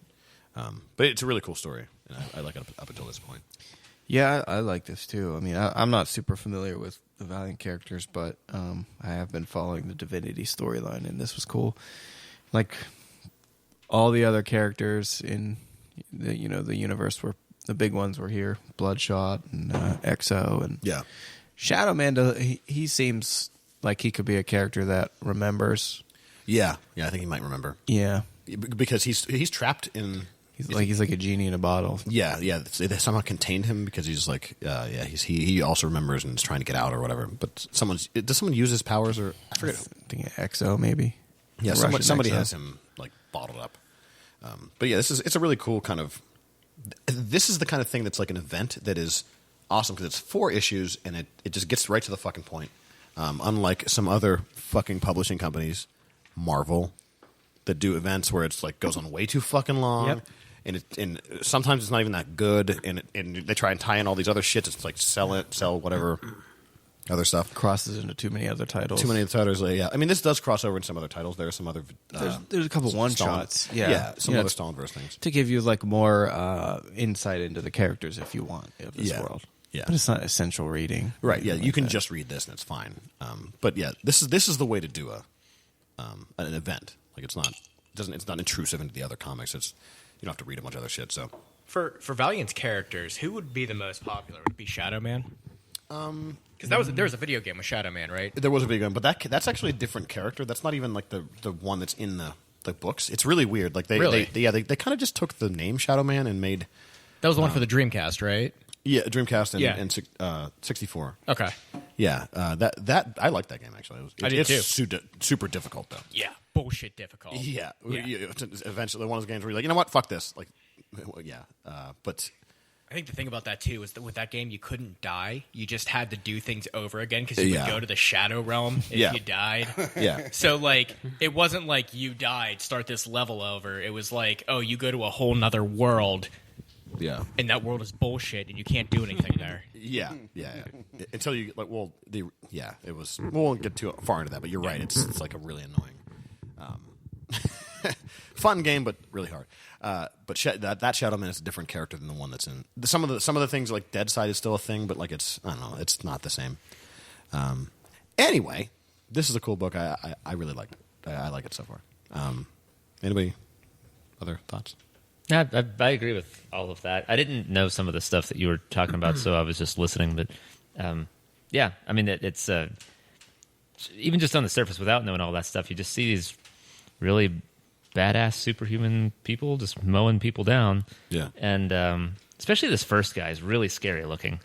But it's a really cool story, and I like it up until this point. Yeah, I like this too. I mean, I'm not super familiar with the Valiant characters, but I have been following the Divinity storyline, and this was cool. Like all the other characters in the universe were the big ones were here: Bloodshot and Exo and Shadow Man. He seems like he could be a character that remembers. Yeah, I think he might remember. Yeah, because he's trapped in. He's like a genie in a bottle. Yeah. They somehow contained him because he's like, he also remembers and is trying to get out or whatever. But does someone use his powers or I forget? I think Exo maybe. Yeah, somebody has him like bottled up. But yeah, it's a really cool kind of. This is the kind of thing that's like an event that is awesome because it's 4 issues and it just gets right to the fucking point. Unlike some other fucking publishing companies, Marvel, that do events where it's like goes on way too fucking long. Yep. And sometimes it's not even that good, and they try and tie in all these other shit. It's like sell whatever other stuff. Crosses into too many other titles. Too many other titles. Yeah, I mean this does cross over in some other titles. There are some other. There's a couple one shots. Some other Stalinverse things to give you like more insight into the characters if you want of this world. Yeah, but it's not essential reading. Right. Yeah, you can just read this and it's fine. But yeah, this is the way to do an event. Like it's not intrusive into the other comics. You don't have to read a bunch of other shit. So For Valiant's characters, who would be the most popular? Would it be Shadow Man? Because there was a video game with Shadow Man, right? There was a video game, but that's actually a different character. That's not even like the one that's in the books. It's really weird. Like they kind of just took the name Shadow Man and made. That was the one for the Dreamcast, right? Yeah, Dreamcast and 64. Okay. Yeah, that I like that game actually. I did too. Super difficult though. Yeah, bullshit difficult. Yeah. Eventually, one of those games where you're like, you know what, fuck this. Like, yeah, but. I think the thing about that too is that with that game you couldn't die. You just had to do things over again because you would go to the Shadow Realm if you died. Yeah. So like it wasn't like you died, start this level over. It was like, oh, you go to a whole nother world. Yeah. And that world is bullshit, and you can't do anything there. Yeah. Until you like, it was. We won't get too far into that, but you're right. It's like a really annoying, fun game, but really hard. But that Shadow Man is a different character than the one that's in some of the things. Like Dead Side is still a thing, but like I don't know, it's not the same. Anyway, this is a cool book. I really liked it. I like it so far. Anybody other thoughts? I agree with all of that. I didn't know some of the stuff that you were talking about, so I was just listening. But yeah, I mean, it's even just on the surface, without knowing all that stuff, you just see these really badass superhuman people just mowing people down. Yeah, and especially this first guy is really scary looking.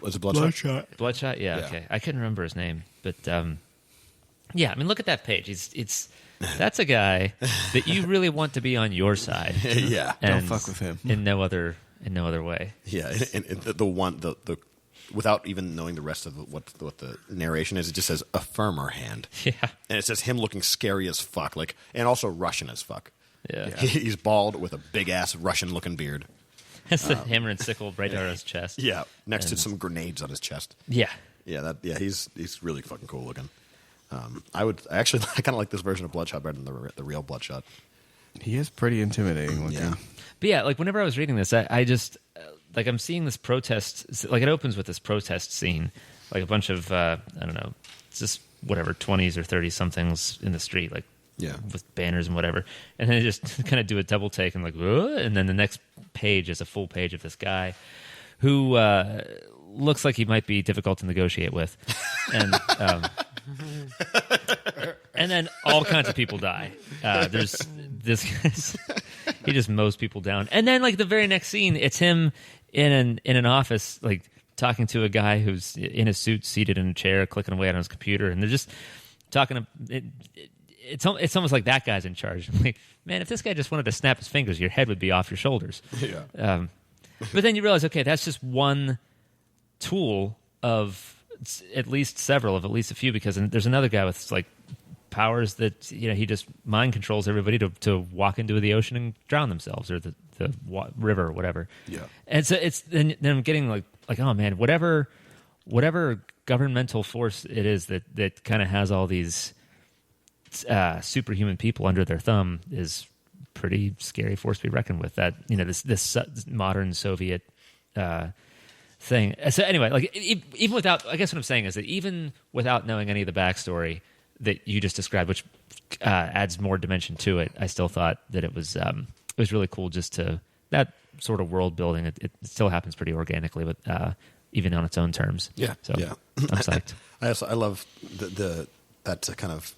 Was it Bloodshot? Bloodshot. Yeah. Okay. I couldn't remember his name, but yeah. I mean, look at that page. That's a guy that you really want to be on your side. Yeah, don't fuck with him in no other way. Yeah, and the without even knowing the rest of what the narration is, it just says a firmer hand. Yeah, and it says him looking scary as fuck, like, and also Russian as fuck. Yeah. He's bald with a big ass Russian looking beard. Has the hammer and sickle right on his chest. Yeah, next to some grenades on his chest. Yeah, he's really fucking cool looking. I kind of like this version of Bloodshot better than the real Bloodshot. He is pretty intimidating looking. Yeah. But yeah, like whenever I was reading this, I just like I'm seeing this protest. Like it opens with this protest scene, like a bunch of I don't know, it's just whatever 20s or 30 somethings in the street, like with banners and whatever, and then they just kind of do a double take and like, and then the next page is a full page of this guy who looks like he might be difficult to negotiate with, and then all kinds of people die. There's this guy's, he just mows people down, and then like the very next scene, it's him in an office, like talking to a guy who's in a suit, seated in a chair, clicking away on his computer, and they're just talking. It's almost like that guy's in charge. I'm like, man, if this guy just wanted to snap his fingers, your head would be off your shoulders. Yeah. But then you realize, okay, that's just one tool of at least several, of at least a few, because there's another guy with like powers that he just mind controls everybody to walk into the ocean and drown themselves, or the river or whatever. Yeah. And so then I'm getting like oh man, whatever governmental force it is that kind of has all these superhuman people under their thumb is pretty scary force to be reckoned with. That this modern Soviet thing. So anyway, like even without, I guess what I'm saying is that even without knowing any of the backstory that you just described, which adds more dimension to it, I still thought that it was really cool just to that sort of world building. It still happens pretty organically, but even on its own terms. Yeah. So Yeah. I'm psyched. I love that kind of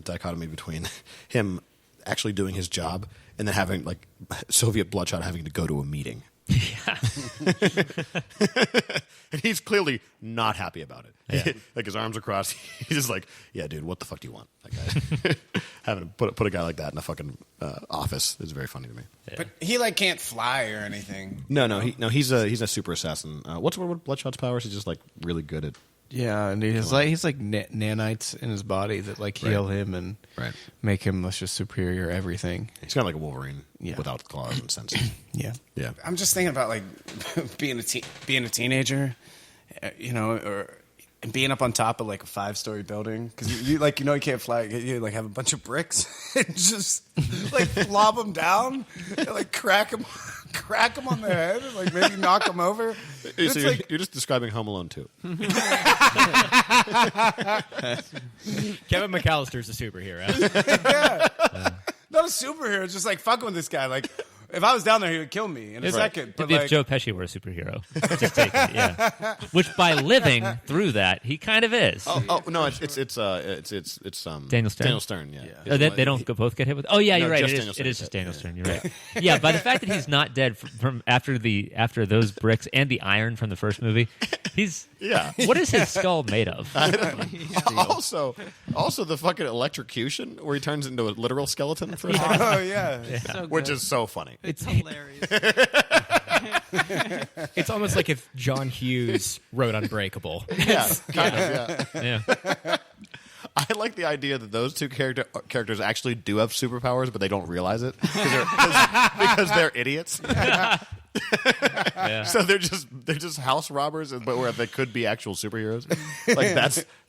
dichotomy between him actually doing his job and then having like Soviet bloodshot having to go to a meeting. Yeah. And he's clearly not happy about it. Yeah. Like his arms are crossed. He's just like, yeah, dude, what the fuck do you want? Like, having to put a guy like that in a fucking office is very funny to me. Yeah. But he like can't fly or anything. No, he's a super assassin. What Bloodshot's powers? He's just like really good at. Yeah, and he's like nanites in his body that like heal him and make him just superior everything. He's kind of like a Wolverine Yeah. without claws and senses. Yeah. Yeah. I'm just thinking about like being a teenager, and being up on top of like a 5-story building because you can't fly. You like have a bunch of bricks and just like lob them down, and, like crack them on their head, and like maybe knock them over. So you're just describing Home Alone 2. Kevin McAllister's a superhero. Yeah. Not a superhero, just like fucking with this guy. Like if I was down there, he would kill me in a second. But If like, Joe Pesci were a superhero, just take it, yeah. Which by living through that, he kind of is. Oh no, it's Daniel Stern. Daniel Stern, yeah. Oh, they don't both get hit with. Oh yeah, you're right. just It Daniel Stern. is just Daniel Stern. You're right. Yeah, by the fact that he's not dead from after those bricks and the iron from the first movie, he's Yeah. What is his skull made of? Also the fucking electrocution where he turns into a literal skeleton for a second, oh yeah. So which good. is so funny. It's hilarious. It's almost like if John Hughes wrote Unbreakable. Yeah, kind of. Yeah. Yeah. I like the idea that those two characters actually do have superpowers, but they don't realize it because they're idiots. Yeah. So they're just house robbers, but where they could be actual superheroes. Like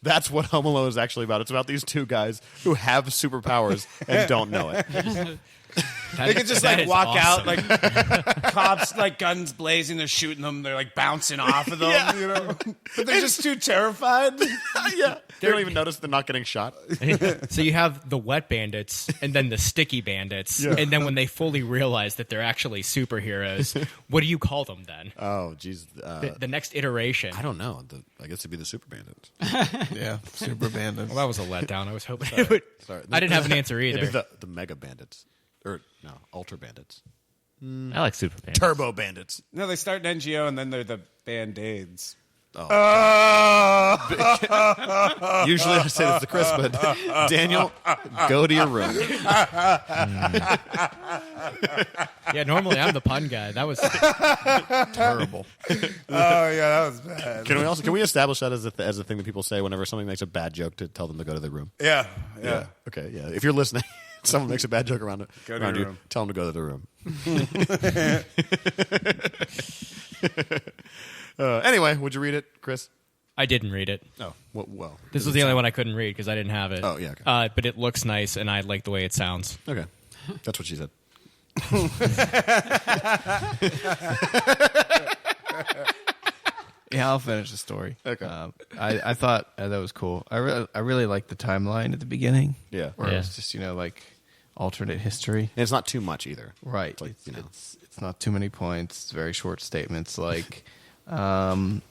that's what Home Alone is actually about. It's about these two guys who have superpowers and don't know it. They can just like walk out, like cops, like guns blazing. They're shooting them. They're like bouncing off of them, Yeah. But they're just too terrified. Yeah, they don't even notice they're not getting shot. So you have the wet bandits and then the sticky bandits. Yeah. And then when they fully realize that they're actually superheroes, what do you call them then? Oh, geez. The next iteration. I don't know. I guess it'd be the super bandits. Yeah, super bandits. Well, that was a letdown. I was hoping it would. Sorry, I didn't have an answer It'd either. be the mega bandits, or no, ultra bandits, I like Superman. turbo bandits. No, they start an NGO and then they're the Band-Aids. Usually I say this to Chris, but Daniel, go to your room. Yeah, normally I'm the pun guy. That was Terrible. Oh yeah, that was bad. Can we establish that as a thing that people say whenever somebody makes a bad joke to tell them to go to their room? Yeah. Okay. Yeah. If you're listening, someone makes a bad joke around Go to around your you, room. tell them to go to the room. Anyway, would you read it, Chris? I didn't read it. Oh, well. This was the only one I couldn't read because I didn't have it. Oh, yeah, okay. But it looks nice, and I like the way it sounds. Okay. That's what she said. Yeah, I'll finish the story. Okay. I thought that was cool. I really liked the timeline at the beginning. Yeah. Where it Yeah. was just like alternate history. And it's not too much either. Right. Like, It's not too many points. It's very short statements. Like In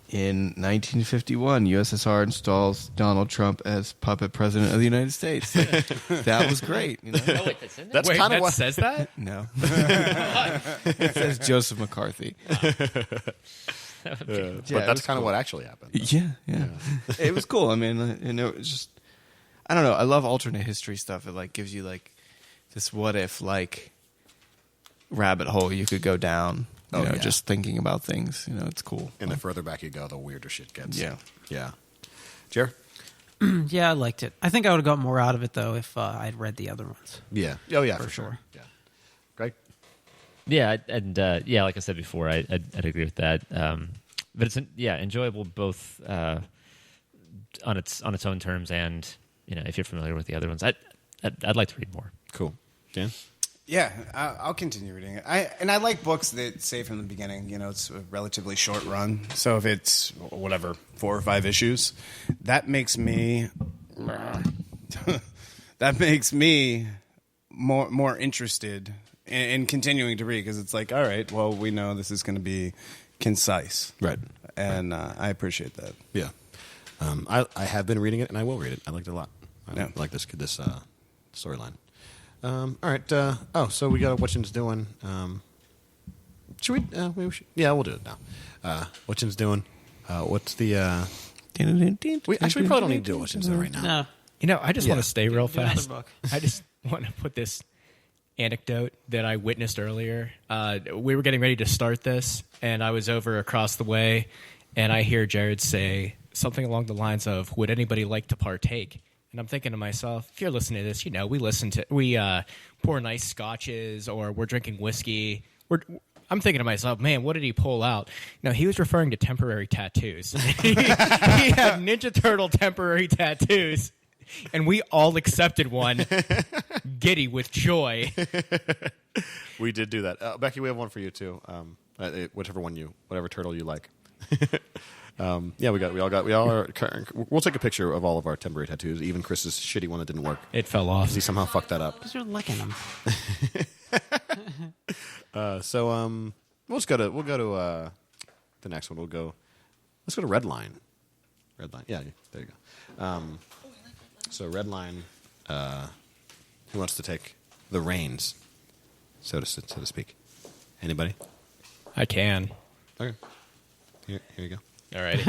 1951, USSR installs Donald Trump as puppet president of the United States. That was great. You know? Oh, wait, that's in there? That's Wait, kind of that what. says that? No. It says Joseph McCarthy. But that's kind of what actually happened. Yeah. It was cool. I mean, it was just, I don't know. I love alternate history stuff. It like gives you like this what if like rabbit hole you could go down. You know, just thinking about things. You know, it's cool. And the further back you go, the weirder shit gets. Yeah. Yeah. Jer? Yeah, I liked it. I think I would have got more out of it, though, if I'd read the other ones. Yeah. Oh, yeah, For for sure. sure. Yeah. Greg? Yeah, and yeah, like I said before, I'd agree with that. But it's enjoyable both on its own terms, and you know, if you're familiar with the other ones, I'd like to read more. Cool. Dan? Yeah, I'll continue reading it. I like books that say from the beginning, you know, it's a relatively short run. So if it's, whatever, 4 or 5 issues, that makes me more interested in continuing to read, because it's like, all right, well, we know this is going to be concise. Right. And I appreciate that. Yeah. I have been reading it, and I will read it. I liked it a lot. I Yeah. like this storyline. All right. So we got Whatchin's doing. Should we? Maybe we should. Yeah, we'll do it now. Whatchin's doing. What's the? We probably don't need to do Whatchin's doing right now. No. You know, I just want to stay real Do another fast. book. I just want to put this anecdote that I witnessed earlier. We were getting ready to start this, and I was over across the way, and I hear Jared say something along the lines of, "Would anybody like to partake?" And I'm thinking to myself, if you're listening to this, you know, we pour nice scotches, or we're drinking whiskey. I'm thinking to myself, man, what did he pull out? No, he was referring to temporary tattoos. He had Ninja Turtle temporary tattoos, and we all accepted one, giddy with joy. We did do that. Becky, we have one for you too. Whatever turtle you like. Yeah, we'll take a picture of all of our temporary tattoos, even Chris's shitty one that didn't work. It fell off. He somehow fucked that up. Because you're licking them. We'll go to the next one. Let's go to Redline. Redline. Yeah, there you go. So Redline, who wants to take the reins, so to speak? Anybody? I can. Okay. Here you go. All right.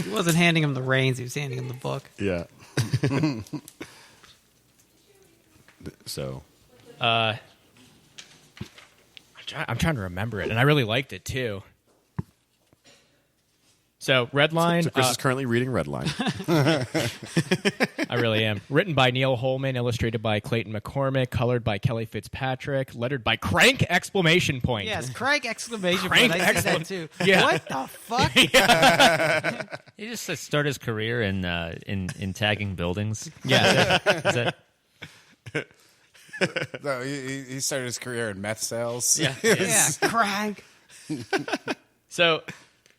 He wasn't handing him the reins. He was handing him the book. Yeah. So. I'm trying to remember it, and I really liked it too. So Redline. So Chris is currently reading Redline. I really am. Written by Neil Holman, illustrated by Clayton McCormick, colored by Kelly Fitzpatrick, lettered by Crank! Exclamation point. Yes, Craig exclamation Crank point. I said that too. Yeah. What the fuck? He just started his career in tagging buildings. Yeah. Is that, No, he started his career in meth sales. yeah. Yeah, Craig. So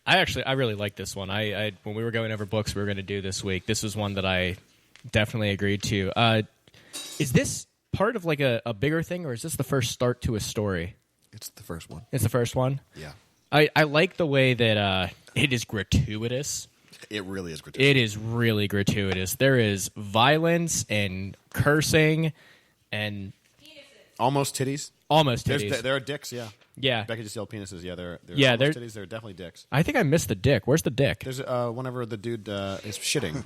I really like this one. I when we were going over books we were going to do this week, this was one that I definitely agreed to. Is this part of like a bigger thing, or is this the first start to a story? It's the first one. It's the first one? Yeah. I like the way that it is gratuitous. It really is gratuitous. It is really gratuitous. There is violence and cursing and Almost titties. almost titties. There are dicks, yeah. Yeah. Becky just yelled penises. Yeah, they're Yeah, almost they're- titties. They're definitely dicks. I think I missed the dick. Where's the dick? There's whenever the dude is shitting.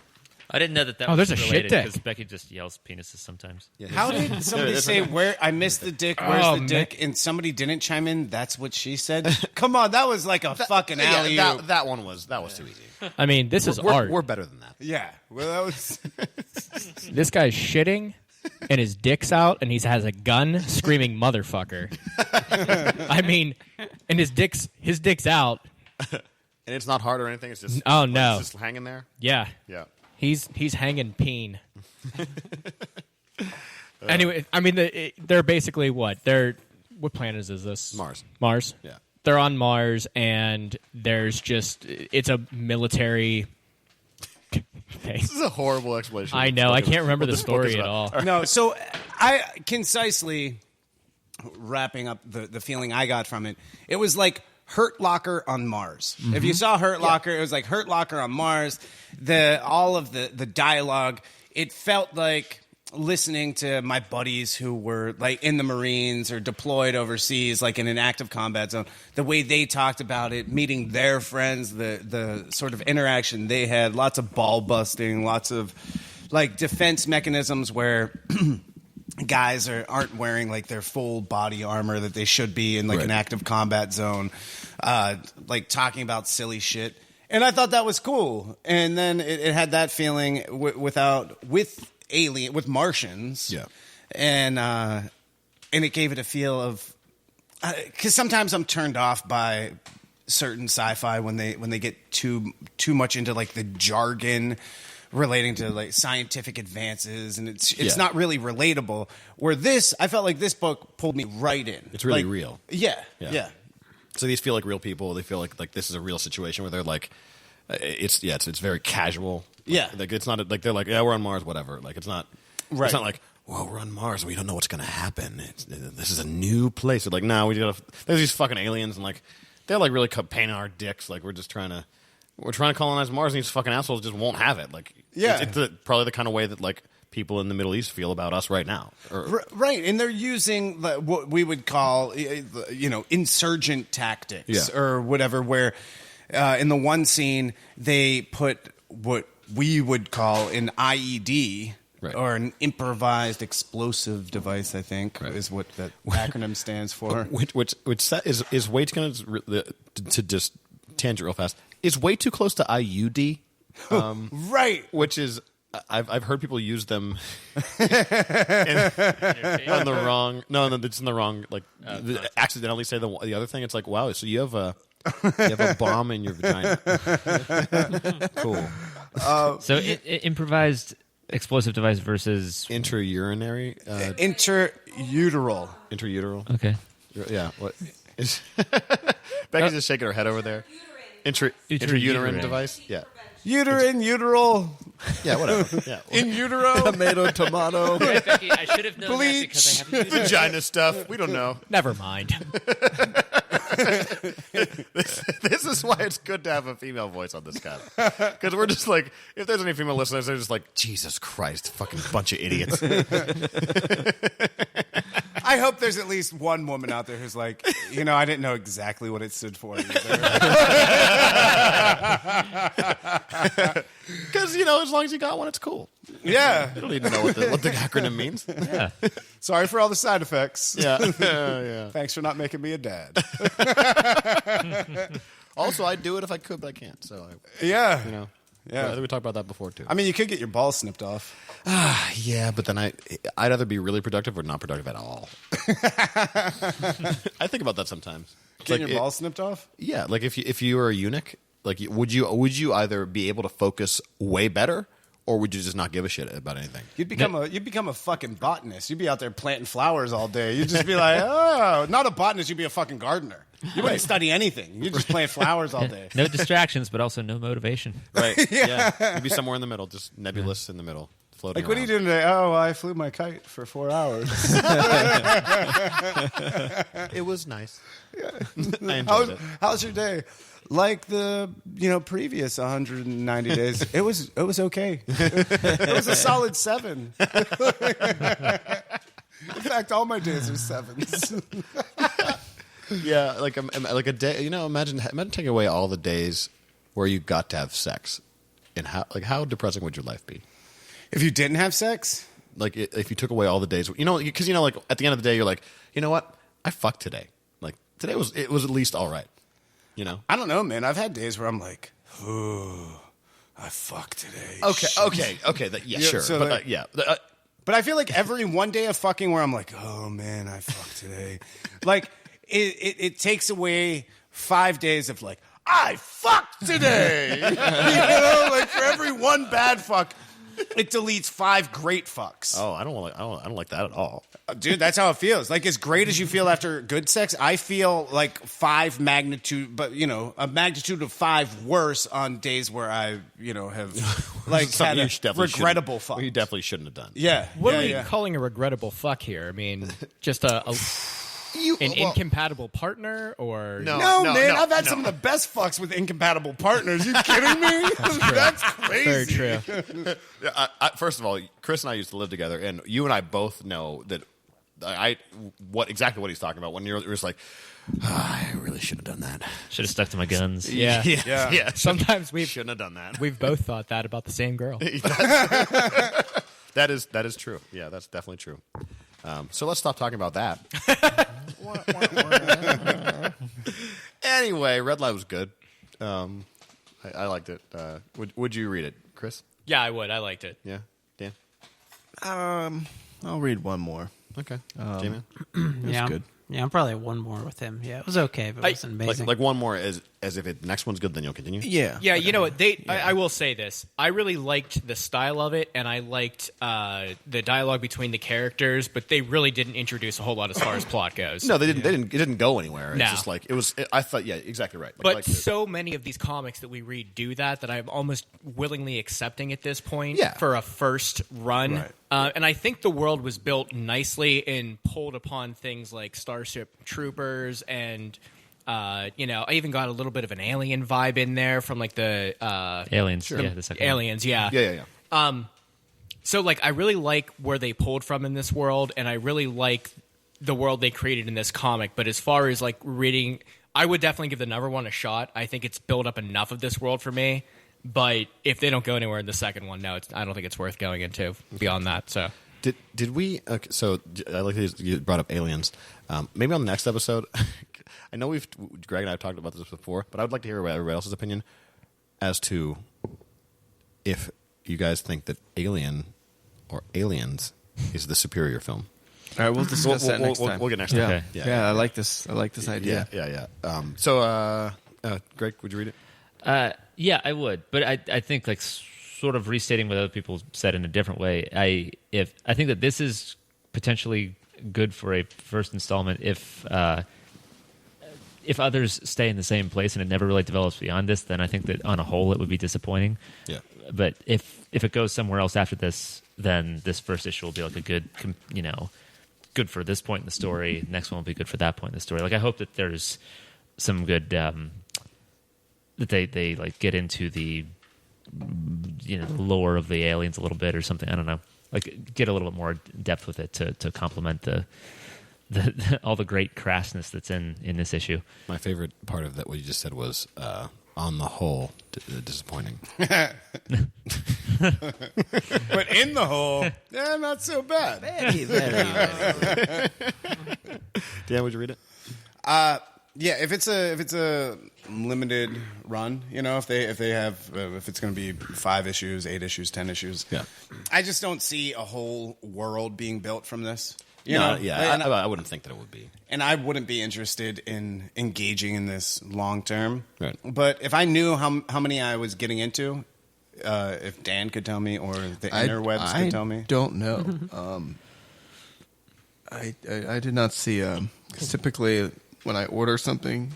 I didn't know that. Oh, was there's a shit related dick. because Becky just yells penises sometimes. Yeah, How did somebody say where I missed the dick? Where's Oh, the dick? And somebody didn't chime in. That's what she said. Come on, that was like a fucking alley oop. that one was too easy. I mean, this is art. We're better than that. Yeah, well, that was. This guy's shitting, and his dick's out, and he has a gun, screaming "motherfucker." I mean, and his dick's out. And it's not hard or anything. It's just Oh, no. it's just hanging there. Yeah, Yeah. he's hanging peen. Anyway, I mean, they're basically what? What planet is this? Mars. Mars. Yeah. They're on Mars, and it's a military. Okay. This is a horrible explanation. I know. I can't remember the story at all. No, so concisely, wrapping up the feeling I got from it, it was like Hurt Locker on Mars. If you saw Hurt Locker, it was like Hurt Locker on Mars. All of the dialogue, it felt like listening to my buddies who were like in the Marines or deployed overseas, like in an active combat zone, the way they talked about it, meeting their friends, the sort of interaction they had, lots of ball busting, lots of like defense mechanisms where guys aren't wearing like their full body armor that they should be in like an active combat zone, like talking about silly shit. And I thought that was cool. And then it had that feeling with Martians, and it gave it a feel of, because sometimes I'm turned off by certain sci-fi when they get too much into like the jargon relating to like scientific advances, and it's not really relatable. Where I felt like this book pulled me right in. It's really like, real. Yeah. So these feel like real people. They feel like this is a real situation where they're like, it's very casual. Yeah. Like it's not like they're like, yeah, we're on Mars, whatever. Like it's not. Right. It's not like, well, we're on Mars and we don't know what's going to happen. This is a new place. They're like, no, there's these fucking aliens, and like they're like really painting our dicks. Like we're trying to colonize Mars, and these fucking assholes just won't have it. Like, it's probably the kind of way that like people in the Middle East feel about us right now. Right, and they're using what we would call, insurgent tactics or whatever. Where in the one scene they put what we would call an IED. Right. Or an improvised explosive device, I think, is what that acronym stands for. Which is way too kind of to just tangent real fast. Is way too close to IUD, right? Which is I've heard people use them on the wrong. No, it's in the wrong. Like accidentally say the other thing. It's like, wow, so you have a bomb in your vagina. Cool. So improvised explosive device versus intraurinary, intrauteral. Okay. Yeah. What? Becky's just shaking her head over there. Intrauterine device. Yeah. Uteral. Yeah. Whatever. Yeah. In utero. Tomato. Right, Becky, I should have known that because I have vagina stuff. We don't know. Never mind. This is why it's good to have a female voice on this guy. Because we're just like, if there's any female listeners, they're just like, Jesus Christ, fucking bunch of idiots. I hope there's at least one woman out there who's like, I didn't know exactly what it stood for either. Because, as long as you got one, it's cool. Yeah. You don't need to know what the acronym means. Yeah. Sorry for all the side effects. Yeah. Thanks for not making me a dad. Also, I'd do it if I could, but I can't. So, Yeah. I think we talked about that before, too. I mean, you could get your balls snipped off. Yeah, but then I'd either be really productive or not productive at all. I think about that sometimes. Getting your balls snipped off? Yeah, like if you were a eunuch, like would you either be able to focus way better, or would you just not give a shit about anything? You'd become a fucking botanist. You'd be out there planting flowers all day. You'd just be like, oh, not a botanist. You'd be a fucking gardener. You wouldn't study anything. You'd just plant flowers all day. No distractions, but also no motivation. Right. Yeah. You'd be somewhere in the middle, just nebulous in the middle. Like, what are you doing today? Oh, I flew my kite for 4 hours. It was nice. Yeah. I enjoyed it. How's your day? Like the previous 190 days, it was okay. It was a solid 7. In fact, all my days are 7s. Yeah, like a day. Imagine taking away all the days where you got to have sex, and how depressing would your life be? If you didn't have sex? Like, if you took away all the days, because like at the end of the day, you're like, you know what? I fucked today. Like today was at least all right. I don't know, man. I've had days where I'm like, oh, I fucked today. Okay. Sure. So but but I feel like every one day of fucking where I'm like, oh man, I fucked today. Like it takes away 5 days of like, I fucked today. Like for every one bad fuck, it deletes 5 great fucks. Oh, I don't like that at all. Dude, that's how it feels. Like, as great as you feel after good sex, I feel like 5 magnitude, but a magnitude of 5 worse on days where I, have like had a regrettable fuck. Well, you definitely shouldn't have done. Yeah. What are we calling a regrettable fuck here? I mean, just a An incompatible partner or No, man, I've had some of the best fucks with incompatible partners. You kidding me? That's crazy. Very true. First of all, Chris and I used to live together, and you and I both know that exactly what he's talking about. When you're just like, I really should have done that. Should have stuck to my guns. Yeah. Yeah. Sometimes we shouldn't have done that. We've both thought that about the same girl. That is true. Yeah, that's definitely true. So let's stop talking about that. Anyway, Redline was good. I liked it. Would you read it, Chris? Yeah, I would. I liked it. Yeah, Dan. I'll read one more. Okay, J-Man. Yeah, good. Yeah, I'm probably at one more with him. Yeah, it was okay, but it wasn't amazing. Like one more, as if the next one's good, then you'll continue. Yeah. Yeah, you know what? I will say this. I really liked the style of it, and I liked the dialogue between the characters, but they really didn't introduce a whole lot as far as plot goes. No, they didn't. It didn't go anywhere. It's No. just like it was. I thought. Yeah, exactly right. But so many of these comics that we read do that I'm almost willingly accepting at this point Yeah. for a first run. Right. And I think the world was built nicely and pulled upon things like Starship Troopers and, I even got a little bit of an alien vibe in there from like the Aliens. Sure. Yeah, the second one. Aliens. Yeah. Yeah. So like I really like where they pulled from in this world, and I really like the world they created in this comic. But as far as like reading, I would definitely give the number one a shot. I think it's built up enough of this world for me. But if they don't go anywhere in the second one, no, I don't think it's worth going into beyond that. So Did we? Okay, so I like that you brought up aliens. Maybe on the next episode. I know Greg and I have talked about this before, but I would like to hear everybody else's opinion as to if you guys think that Alien or Aliens is the superior film. All right, we'll discuss that next time. We'll get next Yeah. time. Okay. Yeah, I like this. I like this idea. Yeah. So, Greg, would you read it? Yeah, I would, but I think like sort of restating what other people said in a different way. I think that this is potentially good for a first installment if others stay in the same place and it never really develops beyond this, then I think that on a whole it would be disappointing. Yeah. But if it goes somewhere else after this, then this first issue will be like a good, good for this point in the story. Next one will be good for that point in the story. Like I hope that there's some good that they like get into the the lore of the aliens a little bit or something. I don't know. Like get a little bit more depth with it to complement the all the great crassness that's in this issue. My favorite part of that, what you just said, was on the whole disappointing. But in the hole, not so bad. Very, very. Dan, would you read it? Yeah, if it's a limited run, if it's going to be 5 issues, 8 issues, 10 issues, Yeah. I just don't see a whole world being built from this. I wouldn't think that it would be. And I wouldn't be interested in engaging in this long term. Right. But if I knew how many I was getting into, if Dan could tell me or the interwebs could tell me, I don't know. I did not see. 'Cause typically, when I order something,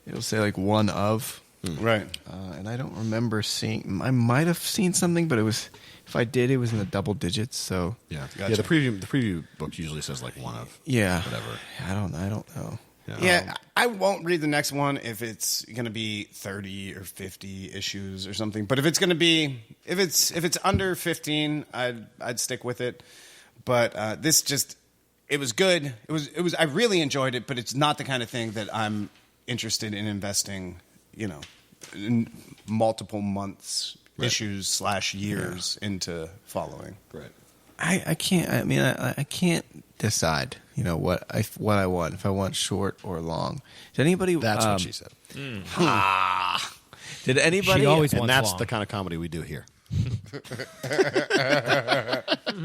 it'll say like one of. Right. And I don't remember seeing. I might have seen something, but it was. If I did, it was in the double digits. So Yeah. Gotcha. Yeah. The preview book usually says like one of. yeah, Whatever. I don't know. Yeah, I won't read the next one if it's going to be 30 or 50 issues or something. But if it's going to be if it's under 15, I'd stick with it. But this just it was good. It was I really enjoyed it, but it's not the kind of thing that I'm interested in investing, in multiple months, issues / years into following. Right. I can't. I mean, I can't decide. What I want. If I want short or long. Did anybody? That's what she said. Did anybody? She always And wants that's long. the kind of comedy we do here.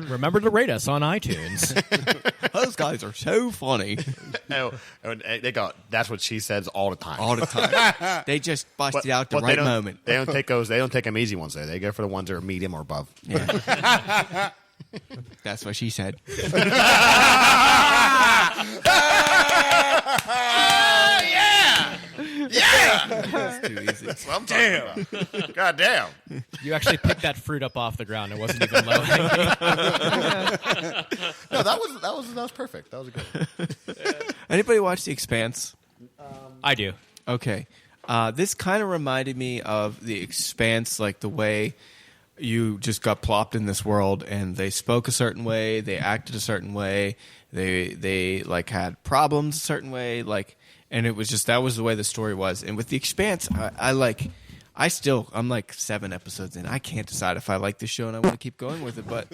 Remember to rate us on iTunes. Those guys are so funny No, they go. That's what she says all the time. all the time. They just busted out the But right moment. They don't take those. They don't take them easy ones. They go for the ones that are medium or above. Yeah. That's what she said. It's too easy. That's what I'm talking about. God damn. You actually picked that fruit up off the ground. It wasn't even low hanging. No, that was perfect. That was good. Anybody watch The Expanse? I do. Okay. This kind of reminded me of The Expanse, like the way you just got plopped in this world and they spoke a certain way, they acted a certain way, they like had problems a certain way, like, and it was just, that was the way the story was. And with The Expanse, I'm like 7 episodes in. I can't decide if I like this show and I want to keep going with it, but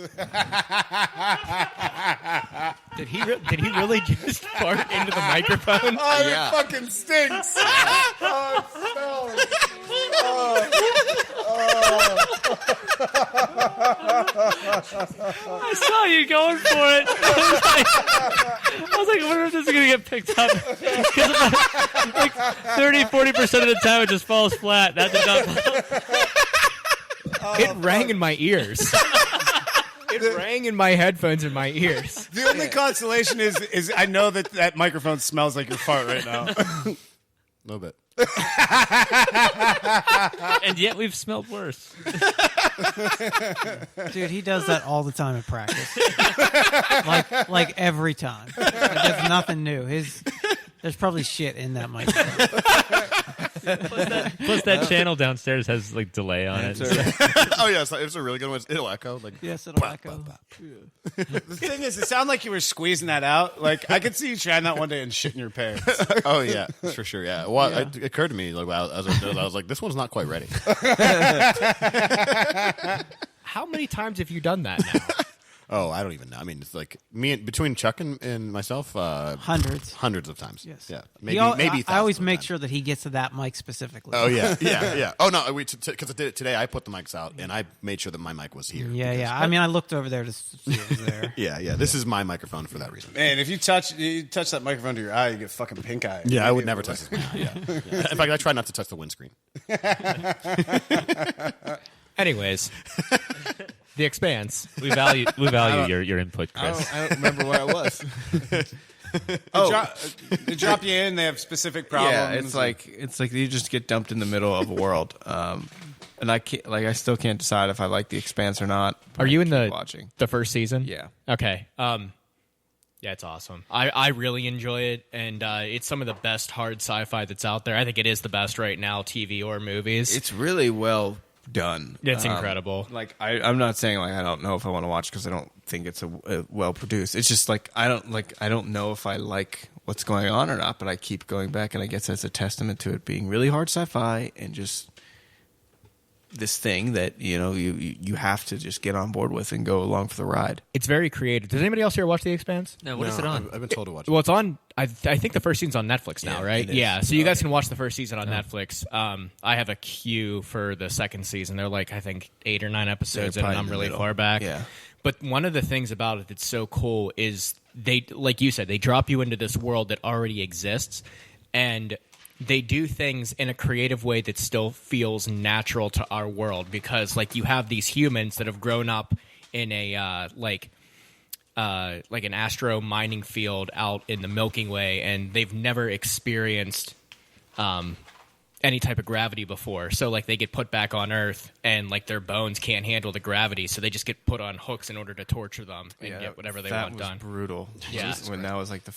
Did he really just fart into the microphone? Oh, Yeah. it fucking stinks. Oh, it smells. I saw you going for it. I was like, I wonder if this is going to get picked up. Because like 30-40% of the time it just falls flat. That did not fall. It rang in my ears. It rang in my headphones in my ears. The only consolation is I know that microphone smells like your fart right now. A little bit. And yet we've smelled worse. Dude, he does that all the time at practice. like every time. There's nothing new. There's probably shit in that microphone. Plus that channel downstairs has like delay on it. Oh yeah, it's a really good one. It'll echo. Like Yes, it'll echo. The thing is, it sounded like you were squeezing that out. Like I could see you trying that one day and shitting your pants. oh yeah, for sure. Yeah. Well, it occurred to me like as I was like, this one's not quite ready. How many times have you done that now? Oh, I don't even know. I mean, it's like between Chuck and myself, hundreds of times. Yes. Yeah. Maybe I always make sure that he gets to that mic specifically. Oh yeah, yeah. Oh no, because I did it today. I put the mics out and I made sure that my mic was here. Yeah. I mean, I looked over there to see it was there. Yeah. This is my microphone for that reason. Man, if you touch that microphone to your eye, you get fucking pink eye. Yeah, I would never touch this. Yeah. In fact, I try not to touch the windscreen. Anyways, The Expanse. We value your input, Chris. I don't remember where I was. They drop you in. They have specific problems. Yeah, it's like you just get dumped in the middle of a world. And I still can't decide if I like The Expanse or not. Are you in watching the first season? Yeah. Okay. Yeah, it's awesome. I really enjoy it, and it's some of the best hard sci-fi that's out there. I think it is the best right now, TV or movies. It's really well done. It's incredible. Like I'm not saying like I don't know if I want to watch because I don't think it's a well produced. It's just like I don't know if I like what's going on or not. But I keep going back, and I guess that's a testament to it being really hard sci-fi and just this thing that you have to just get on board with and go along for the ride. It's very creative. Does anybody else here watch The Expanse? No, what is it on? I've been told to watch. Well, it's on. I think the first season's on Netflix now, right? it is. Yeah. So you guys can watch the first season on Netflix. I have a queue for the second season. They're like I think 8 or 9 episodes, They're and probably I'm in the really middle. far back. Yeah. But one of the things about it that's so cool is they, like you said, they drop you into this world that already exists, and they do things in a creative way that still feels natural to our world because, like, you have these humans that have grown up in a like an astro mining field out in the Milky Way, and they've never experienced any type of gravity before. So, like, they get put back on Earth, and like their bones can't handle the gravity, so they just get put on hooks in order to torture them and get whatever they want done. That was brutal. Yeah. When that was like the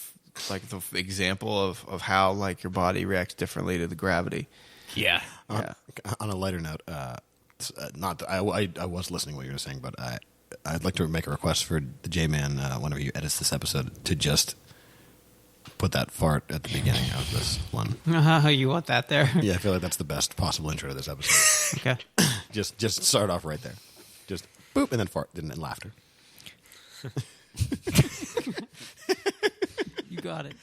example of how like your body reacts differently to the gravity. Yeah. Yeah. On a lighter note, not that I was listening to what you were saying, but I'd like to make a request for the J-Man, whenever you edit this episode, to just put that fart at the beginning of this one. You want that there? Yeah, I feel like that's the best possible intro to this episode. Okay. just start off right there. Just boop, and then fart, and then laughter. You got it.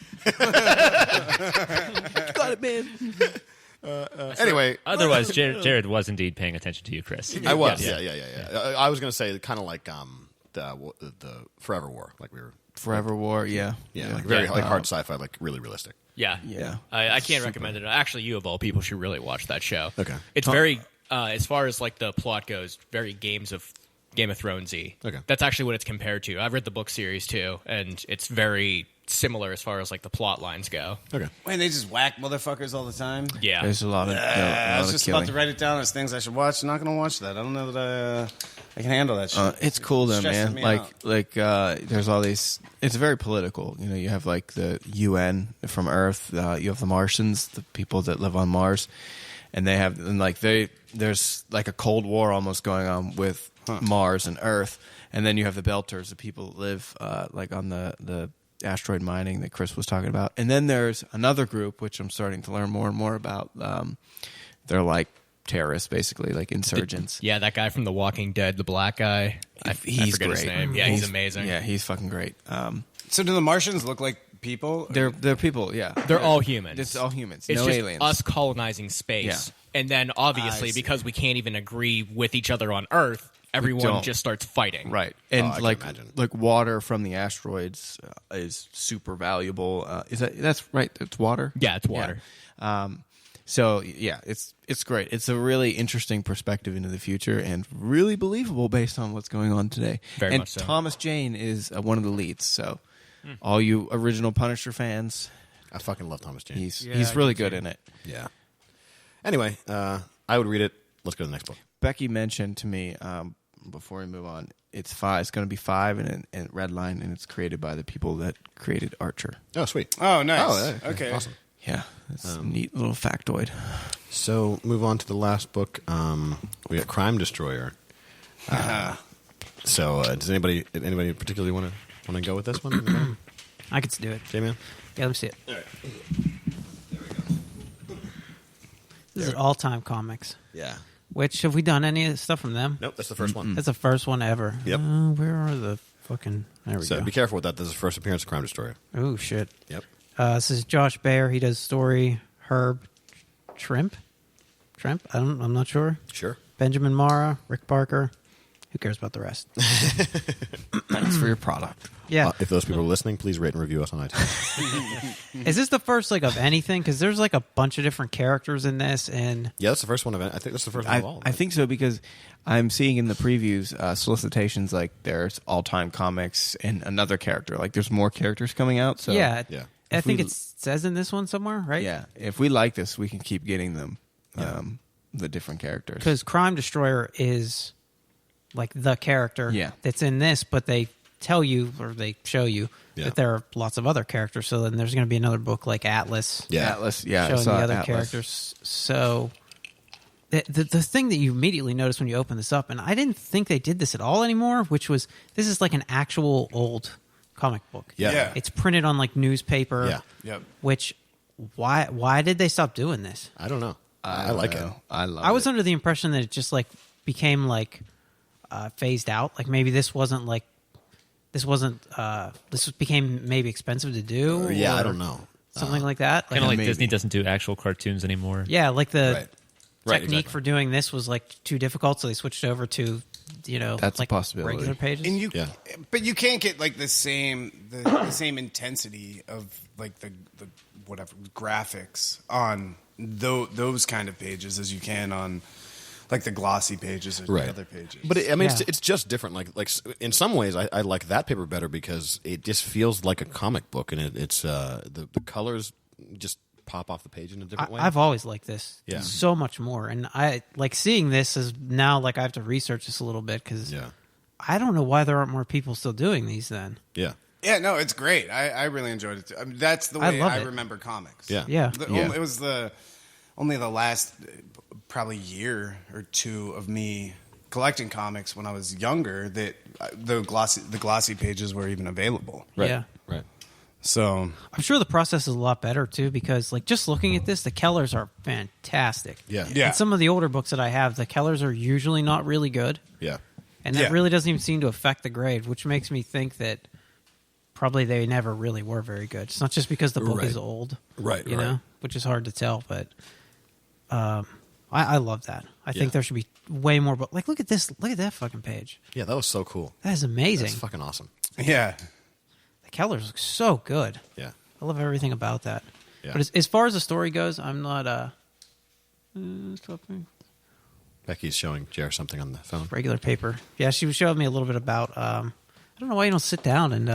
Got it, man. Anyway, Otherwise, Jared was indeed paying attention to you, Chris. I was. Yeah. I was going to say kind of like the Forever War, like we were. Forever War, Yeah, like very like hard sci-fi, like really realistic. Yeah. Yeah. I can't recommend it. Actually, you of all people should really watch that show. Okay. It's very, as far as like the plot goes, very Game of Thrones-y. Okay. That's actually what it's compared to. I've read the book series too, and it's very similar as far as like the plot lines go. Okay. Wait, they just whack motherfuckers all the time? Yeah. There's a lot of, I was just killing. about to write it down as things I should watch. I'm not going to watch that. I don't know that I can handle that shit. It's cool though, Stresses man. me out. There's all these. It's very political. You know, you have like the UN from Earth. You have the Martians, the people that live on Mars, and they have there's like a Cold War almost going on with Mars and Earth, and then you have the Belters, the people that live like on the asteroid mining that Chris was talking about, and then there's another group which I'm starting to learn more and more about. They're like terrorists, basically, like insurgents. Yeah, that guy from The Walking Dead, the black guy. I He's forget great. his name. Yeah, he's amazing. Yeah, he's fucking great. So do the Martians look like people? They're people. Yeah, They're all humans. It's all humans. It's no just aliens. us colonizing space. Yeah. And then obviously, I see. because we can't even agree with each other on Earth, everyone don't. just starts fighting. Right, and I can like imagine. water from the asteroids is super valuable. That's right? It's water. Yeah, it's water. So yeah, it's great. It's a really interesting perspective into the future and really believable based on what's going on today. Very and much so. Thomas Jane is one of the leads. So all you original Punisher fans, I fucking love Thomas Jane. he's really good in it. Yeah. Anyway, I would read it. Let's go to the next book. Becky mentioned to me before we move on, it's 5. It's going to be 5 and Redline, and it's created by the people that created Archer. Oh, sweet. Oh, nice. Oh, yeah, okay. Awesome. Yeah, it's a neat little factoid. So, move on to the last book. We got Crime Destroyer. So, does anybody particularly want to go with this one? I could do it. J-Man? Yeah, let me see it. This is all-time comics. Yeah. Which, have we done any of the stuff from them? Nope, that's the first one. That's the first one ever. Yep. Where are the fucking... There we So, go. be careful with that. This is the first appearance of Crime Destroyer. Oh, shit. Yep. This is Josh Baer. He does story. Herb Trimp? I'm not sure. Sure. Benjamin Mara, Rick Barker. Who cares about the rest? Thanks for your product. Yeah. If those people are listening, please rate and review us on iTunes. Is this the first of anything? Because there's a bunch of different characters in this, and Yeah, that's the first one of it. I think that's the first one of all. I think so because I'm seeing in the previews solicitations like there's all-time comics and another character. Like there's more characters coming out. So yeah. yeah. I think we- it says in this one somewhere, right? yeah. If we like this, we can keep getting them. Yeah. The different characters. Because Crime Destroyer is the character that's in this, but they tell you or they show you that there are lots of other characters. So then there's going to be another book like Atlas. Yeah. Atlas, yeah, I showing the saw other Atlas. characters. So the thing that you immediately notice when you open this up, and I didn't think they did this at all anymore, which was this is like an actual old comic book. Yeah. Yeah. It's printed on newspaper. Yeah. Yep. Which why did they stop doing this? I don't know. I don't like know. it. I love I was it. under the impression that it just became phased out. Like maybe this became maybe expensive to do. Yeah, or I don't know. Something like that. Kind of like maybe. Disney doesn't do actual cartoons anymore. Yeah, like the Right, technique exactly. for doing this was too difficult, so they switched over to That's a possibility. regular pages. And but you can't get the same intensity of the whatever graphics on those kind of pages as you can on the glossy pages or the other pages. But Yeah. it's just different. Like in some ways, I like that paper better because it just feels like a comic book, and it's the colors just pop off the page in a different way. I've always liked this so much more, and I seeing this is now I have to research this a little bit because I don't know why there aren't more people still doing these. Then yeah. Yeah, no, it's great. I really enjoyed it too. I mean, that's the way love I it. remember comics. Yeah. Yeah. It was only the last probably year or two of me collecting comics when I was younger that the glossy pages were even available. Right. Yeah. Right. So I'm sure the process is a lot better too because just looking at this, the Kellers are fantastic. Yeah. Yeah. And some of the older books that I have, the Kellers are usually not really good. Yeah. And that Yeah. really doesn't even seem to affect the grade, which makes me think that probably they never really were very good. It's not just because the book Right. is old, Right, You right. know, which is hard to tell. But I love that. I think there should be way more. But look at this. Look at that fucking page. Yeah, that was so cool. That is amazing. That's fucking awesome. yeah, The Kellers look so good. Yeah. I love everything about that. Yeah. But as far as the story goes, I'm not stopping. Becky's showing Jer something on the phone. Regular paper. Yeah, she was showing me a little bit about I don't know why you don't sit down and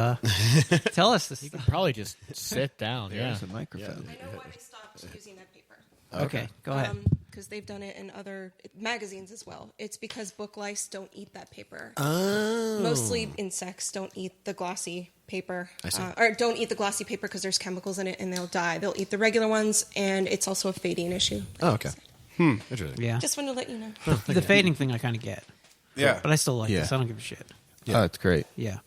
tell us this. You can probably just sit down. Yeah. There's a microphone. I know why they stopped using that paper. Okay, go ahead. Because they've done it in other magazines as well. It's because book lice don't eat that paper. Oh. Mostly insects don't eat the glossy paper. I see. Or don't eat the glossy paper because there's chemicals in it and they'll die. They'll eat the regular ones, and it's also a fading issue. Oh, okay. Interesting. Yeah. Just wanted to let you know. The fading thing I kind of get. Yeah. But I still like Yeah. this. I don't give a shit. Oh, it's great. Yeah.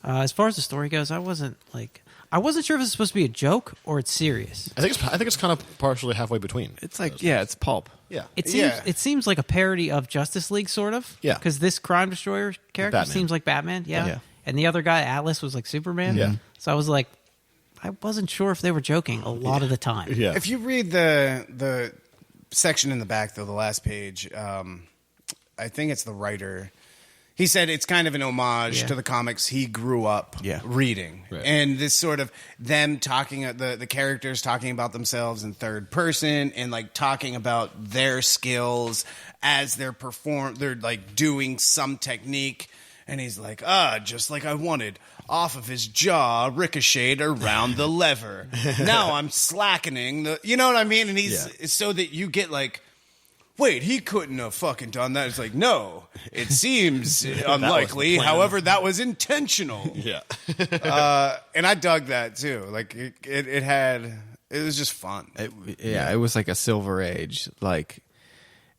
As far as the story goes, I wasn't sure if it's supposed to be a joke or it's serious. I think it's kind of partially halfway between. It's like, yeah, it's pulp. Yeah. It seems like a parody of Justice League, sort of. Yeah. Because this Crime Destroyer character Batman. seems like Batman. Yeah. Yeah. And the other guy, Atlas, was like Superman. Yeah. So I was like, I wasn't sure if they were joking a lot of the time. Yeah. If you read the section in the back, though, the last page, I think it's the writer. He said it's kind of an homage to the comics he grew up reading. Right. And this sort of them talking, the characters talking about themselves in third person and like talking about their skills as they're like doing some technique. And he's like, just like I wanted. Off of his jaw, ricocheted around the lever. Now I'm slackening the. You know what I mean? And he's so that you get like, wait, he couldn't have fucking done that. It's like, no, it seems unlikely. However, that was intentional. Yeah. And I dug that too. Like it was just fun. It was like a Silver Age. Like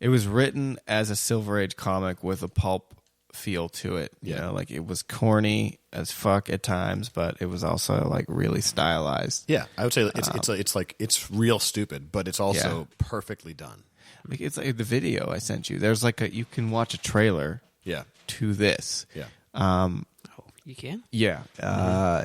it was written as a Silver Age comic with a pulp feel to it. You know, like it was corny as fuck at times, but it was also like really stylized. Yeah, I would say it's real stupid, but it's also perfectly done. Like it's like the video I sent you. There's like you can watch a trailer. Yeah. To this. Yeah. You can? Yeah.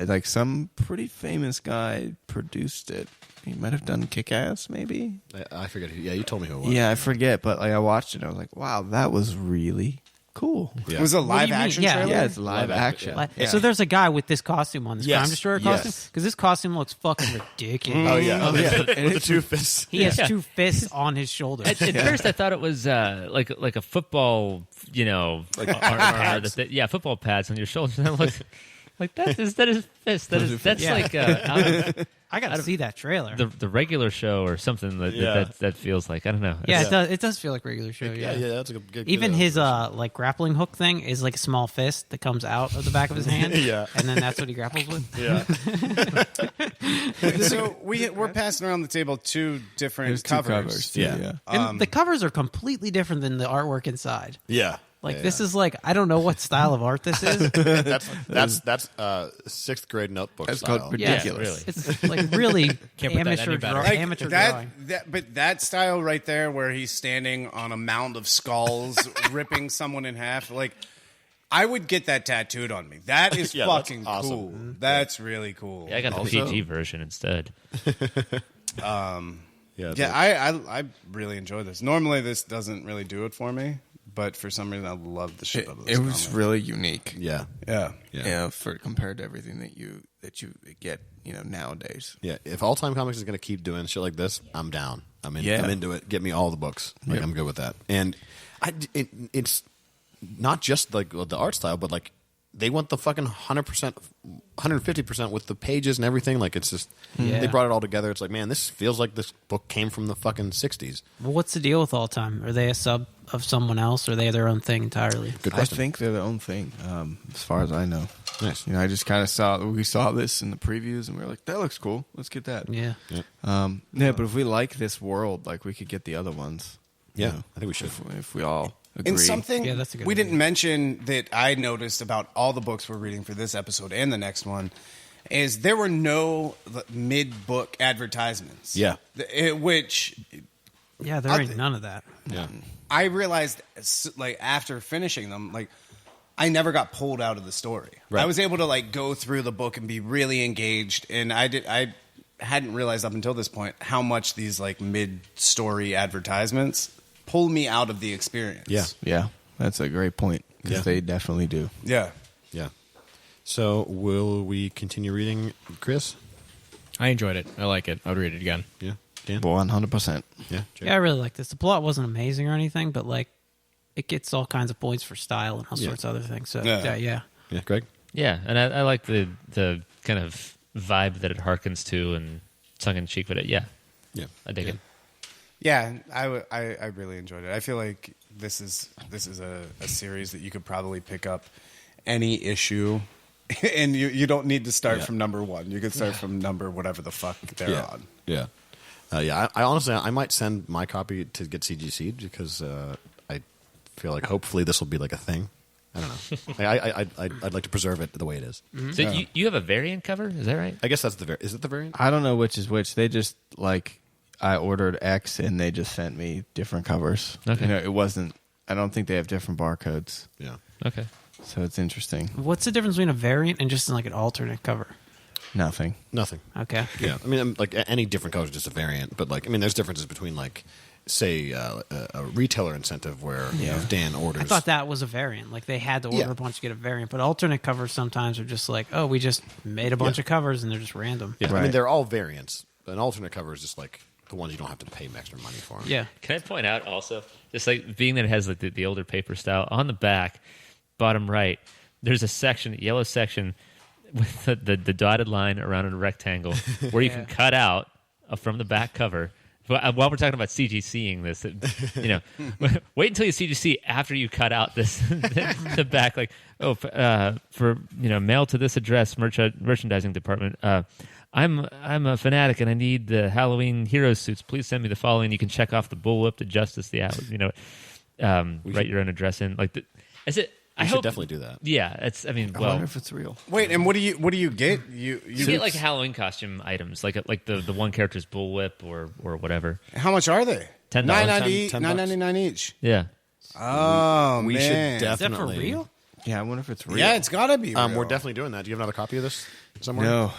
Like some pretty famous guy produced it. He might have done Kick-Ass, maybe. I forget. Yeah, you told me who it was. Yeah, I forget, but like I watched it, and I was like, wow, that was really cool. Yeah. It was a What do live you mean? action Yeah. trailer? Yeah, it's live action. Like, so there's a guy with this costume on, this Yes. Crime Destroyer Yes. costume, because this costume looks fucking ridiculous. Oh yeah. With the two fists. He has two fists on his shoulders. At first, I thought it was like a football, armor. Football pads on your shoulders. And I looked like that is fist. That's Yeah. like out of I gotta see that trailer. the regular show or something that feels like I don't know. Yeah, it does feel like regular show. Yeah, That's a good. Even his like grappling hook thing is like a small fist that comes out of the back of his hand. Yeah. And then that's what he grapples with. Yeah. So we're passing around the table two different There's two covers. Too, Yeah. And the covers are completely different than the artwork inside. Yeah. Like this is like I don't know what style of art this is. That's sixth grade notebook That's style. called Yeah, ridiculous. really. It's like really Can't put that amateur, any better. Like, amateur drawing. but that style right there, where he's standing on a mound of skulls, ripping someone in half, like I would get that tattooed on me. That is Yeah, that's fucking awesome. cool. That's really cool. Yeah, I got the PG version instead. I really enjoy this. Normally, this doesn't really do it for me, but for some reason, I love the shit out of this. It was comic. really unique. Yeah. Yeah. Yeah, for compared to everything that you get, nowadays. Yeah. If All Time Comics is going to keep doing shit like this, I'm down. I'm Yeah. into it. Get me all the books. Like I'm good with that. And it's not just like the art style, but like they want the fucking 100%, 150% with the pages and everything. Like it's just they brought it all together. It's like, man, this feels like this book came from the fucking 60s. Well, what's the deal with All Time? Are they a sub of someone else, or are they their own thing entirely? Good I question. think they're their own thing, as far as I know. Nice. I just kind of we saw this in the previews, and we were like, that looks cool. Let's get that. Yeah. But if we like this world, like we could get the other ones. Yeah, I think we should. If we all agree. And something Yeah, that's a good we idea. didn't mention that I noticed about all the books we're reading for this episode and the next one is there were no mid-book advertisements. Yeah. Which Yeah, there ain't none of that. Yeah. I realized, like, after finishing them, like, I never got pulled out of the story. Right. I was able to, like, go through the book and be really engaged, and I hadn't realized up until this point how much these, like, mid-story advertisements pull me out of the experience. Yeah. Yeah, that's a great point, because Yeah. they definitely do. Yeah. Yeah. So will we continue reading, Chris? I enjoyed it. I like it. I would read it again. Yeah. Dan? 100%. Yeah. Jay? Yeah, I really like this. The plot wasn't amazing or anything, but like it gets all kinds of points for style and all sorts of other things. So Yeah. yeah. Yeah. Greg? Yeah, and I like the kind of vibe that it harkens to and tongue in cheek, but I dig it. Yeah, I really enjoyed it. I feel like this is a series that you could probably pick up any issue, and you don't need to start from number 1. You could start from number whatever the fuck they're on. Yeah. I honestly, I might send my copy to get CGC'd because I feel like hopefully this will be like a thing. I don't know. I'd like to preserve it the way it is. Mm-hmm. So you have a variant cover? Is that right? I guess that's is it the variant? I don't know which is which. They just I ordered X and they just sent me different covers. Okay. It wasn't. I don't think they have different barcodes. Yeah. Okay. So it's interesting. What's the difference between a variant and just like an alternate cover? Nothing. Okay. Yeah. I mean, like any different cover is just a variant, but there's differences between say a retailer incentive where if Dan orders. I thought that was a variant. Like they had to order a bunch to get a variant, but alternate covers sometimes are just like, oh, we just made a bunch of covers and they're just random. Yeah. Right. I mean, they're all variants. An alternate cover is just like the ones you don't have to pay extra money for. Yeah. Can I point out also, just like being that it has like the older paper style, on the back, bottom right, there's a yellow section with the dotted line around a rectangle where you can cut out from the back cover. But while we're talking about CGCing this, wait until you CGC after you cut out this the back. Like, for mail to this address, merchandising department. I'm a fanatic and I need the Halloween hero suits. Please send me the following. You can check off the bullwhip, the justice, write your own address in. Is it? I should definitely do that. Yeah, I wonder if it's real. Wait, and what do you get? You get like Halloween costume items, like the one character's bullwhip or whatever. How much are they? $10. $9.99 each. Yeah. Oh, we man. should Is that for definitely. real? Yeah, I wonder if it's real. Yeah, it's gotta be. Real. We're definitely doing that. Do you have another copy of this somewhere? No,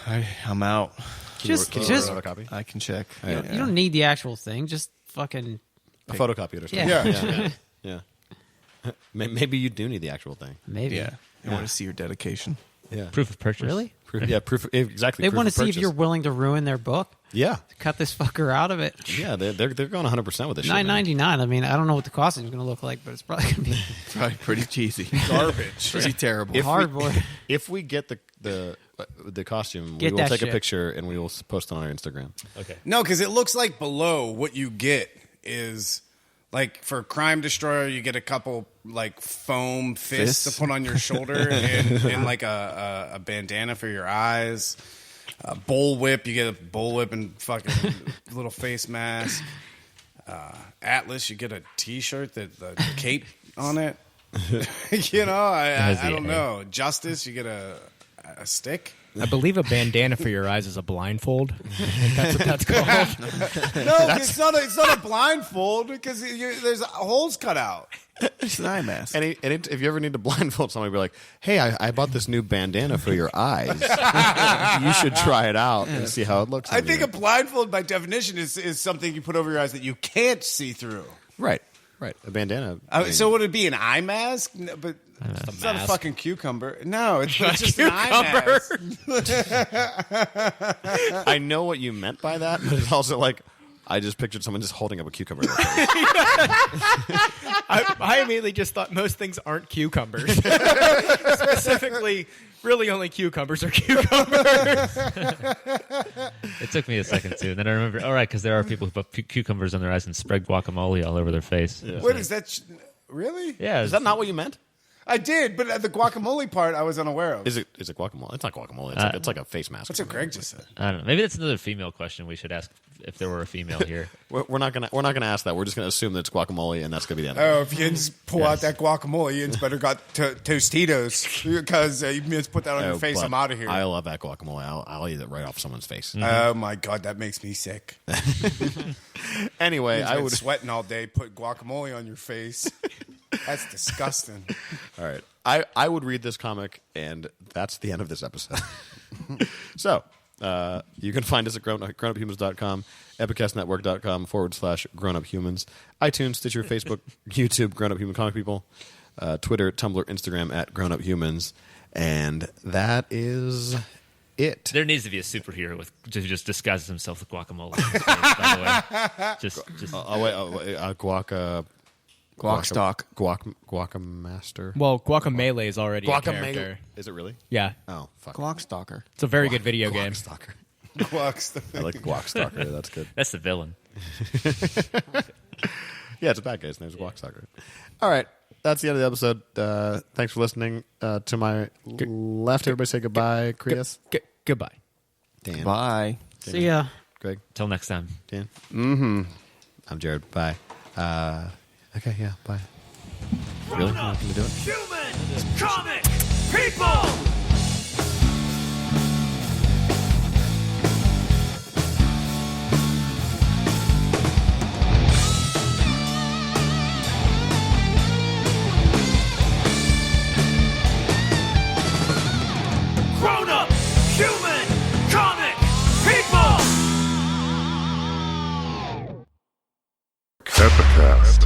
I'm out. Can you Just order another copy? I can check. You don't need the actual thing. Just fucking. A photocopy or something. Yeah. Yeah. Maybe you do need the actual thing. Maybe. Yeah. I want to see your dedication. Yeah. Proof of purchase. Really? Proof. Exactly. They proof want to of see if purchase. you're willing to ruin their book. Yeah. Cut this fucker out of it. Yeah. They're going 100% with this. shit, man. $9.99. I mean, I don't know what the costume is going to look like, but it's probably going to be Probably pretty cheesy. Garbage. Pretty terrible. hardboard. If we get the costume, Get we will that take a shit. picture and we will post it on our Instagram. Okay. No, because it looks like below what you get is like for Crime Destroyer, you get a couple like foam fists to put on your shoulder and like a bandana for your eyes. A bullwhip, you get a bullwhip and fucking little face mask. Atlas, you get a T-shirt that the cape on it. I don't know. Justice, you get a stick. I believe a bandana for your eyes is a blindfold. I think that's what that's called. No, it's not a blindfold because there's holes cut out. It's an eye mask. And if you ever need to blindfold somebody, be like, "Hey, I bought this new bandana for your eyes. You should try it out and see how it looks." I think a blindfold, by definition, is something you put over your eyes that you can't see through. right. A bandana. So would it be an eye mask? No, but it's not a fucking cucumber. No, it's just an eye mask. I know what you meant by that, but it's also like I just pictured someone just holding up a cucumber. I immediately just thought most things aren't cucumbers. Specifically, really only cucumbers are cucumbers. It took me a second too, and then I remember. All right, because there are people who put cucumbers on their eyes and spread guacamole all over their face. Yeah. What is that? Really? Yeah, Is that not what you meant? I did, but the guacamole part I was unaware of. Is it guacamole? It's not guacamole. It's like a face mask. That's what Greg just said. I don't know. Maybe that's another female question we should ask if there were a female here. We're not gonna ask that. We're just gonna assume that it's guacamole, and that's gonna be the end. Oh, if Jens pull out that guacamole, Jens better got Tostitos because you just put that on your face. But I'm out of here. I love that guacamole. I'll eat it right off someone's face. Oh my god, that makes me sick. Anyway, You've I been would. sweating all day. Put guacamole on your face. That's disgusting. All right. I would read this comic, and that's the end of this episode. So, you can find us at grownuphumans.com, epicastnetwork.com/grownuphumans, iTunes, Stitcher, Facebook, YouTube, Grown Up Human Comic People, Twitter, Tumblr, Instagram at grownuphumans, and that is it. There needs to be a superhero who just disguises himself with guacamole. By the way, just Guaca. Guac Guacamaster. Well, Guacamelee is already a Guacamole. character. Is it really? Yeah, Oh, fuck. Guac it's a very good video game. Guacstalker. Guacs. I like Guacstalker. That's good. That's the villain. Yeah, it's a bad guy. His name's Guacstalker. All right. That's the end of the episode. Thanks for listening. To my left, everybody say goodbye. Krias. Goodbye. Dan. Bye. See ya. Greg. Till next time. Dan. Mm-hmm. I'm Jared. Bye. Okay, yeah, bye. Really? You're not going to do it? Human comic people. Grownup human comic people. Epicast.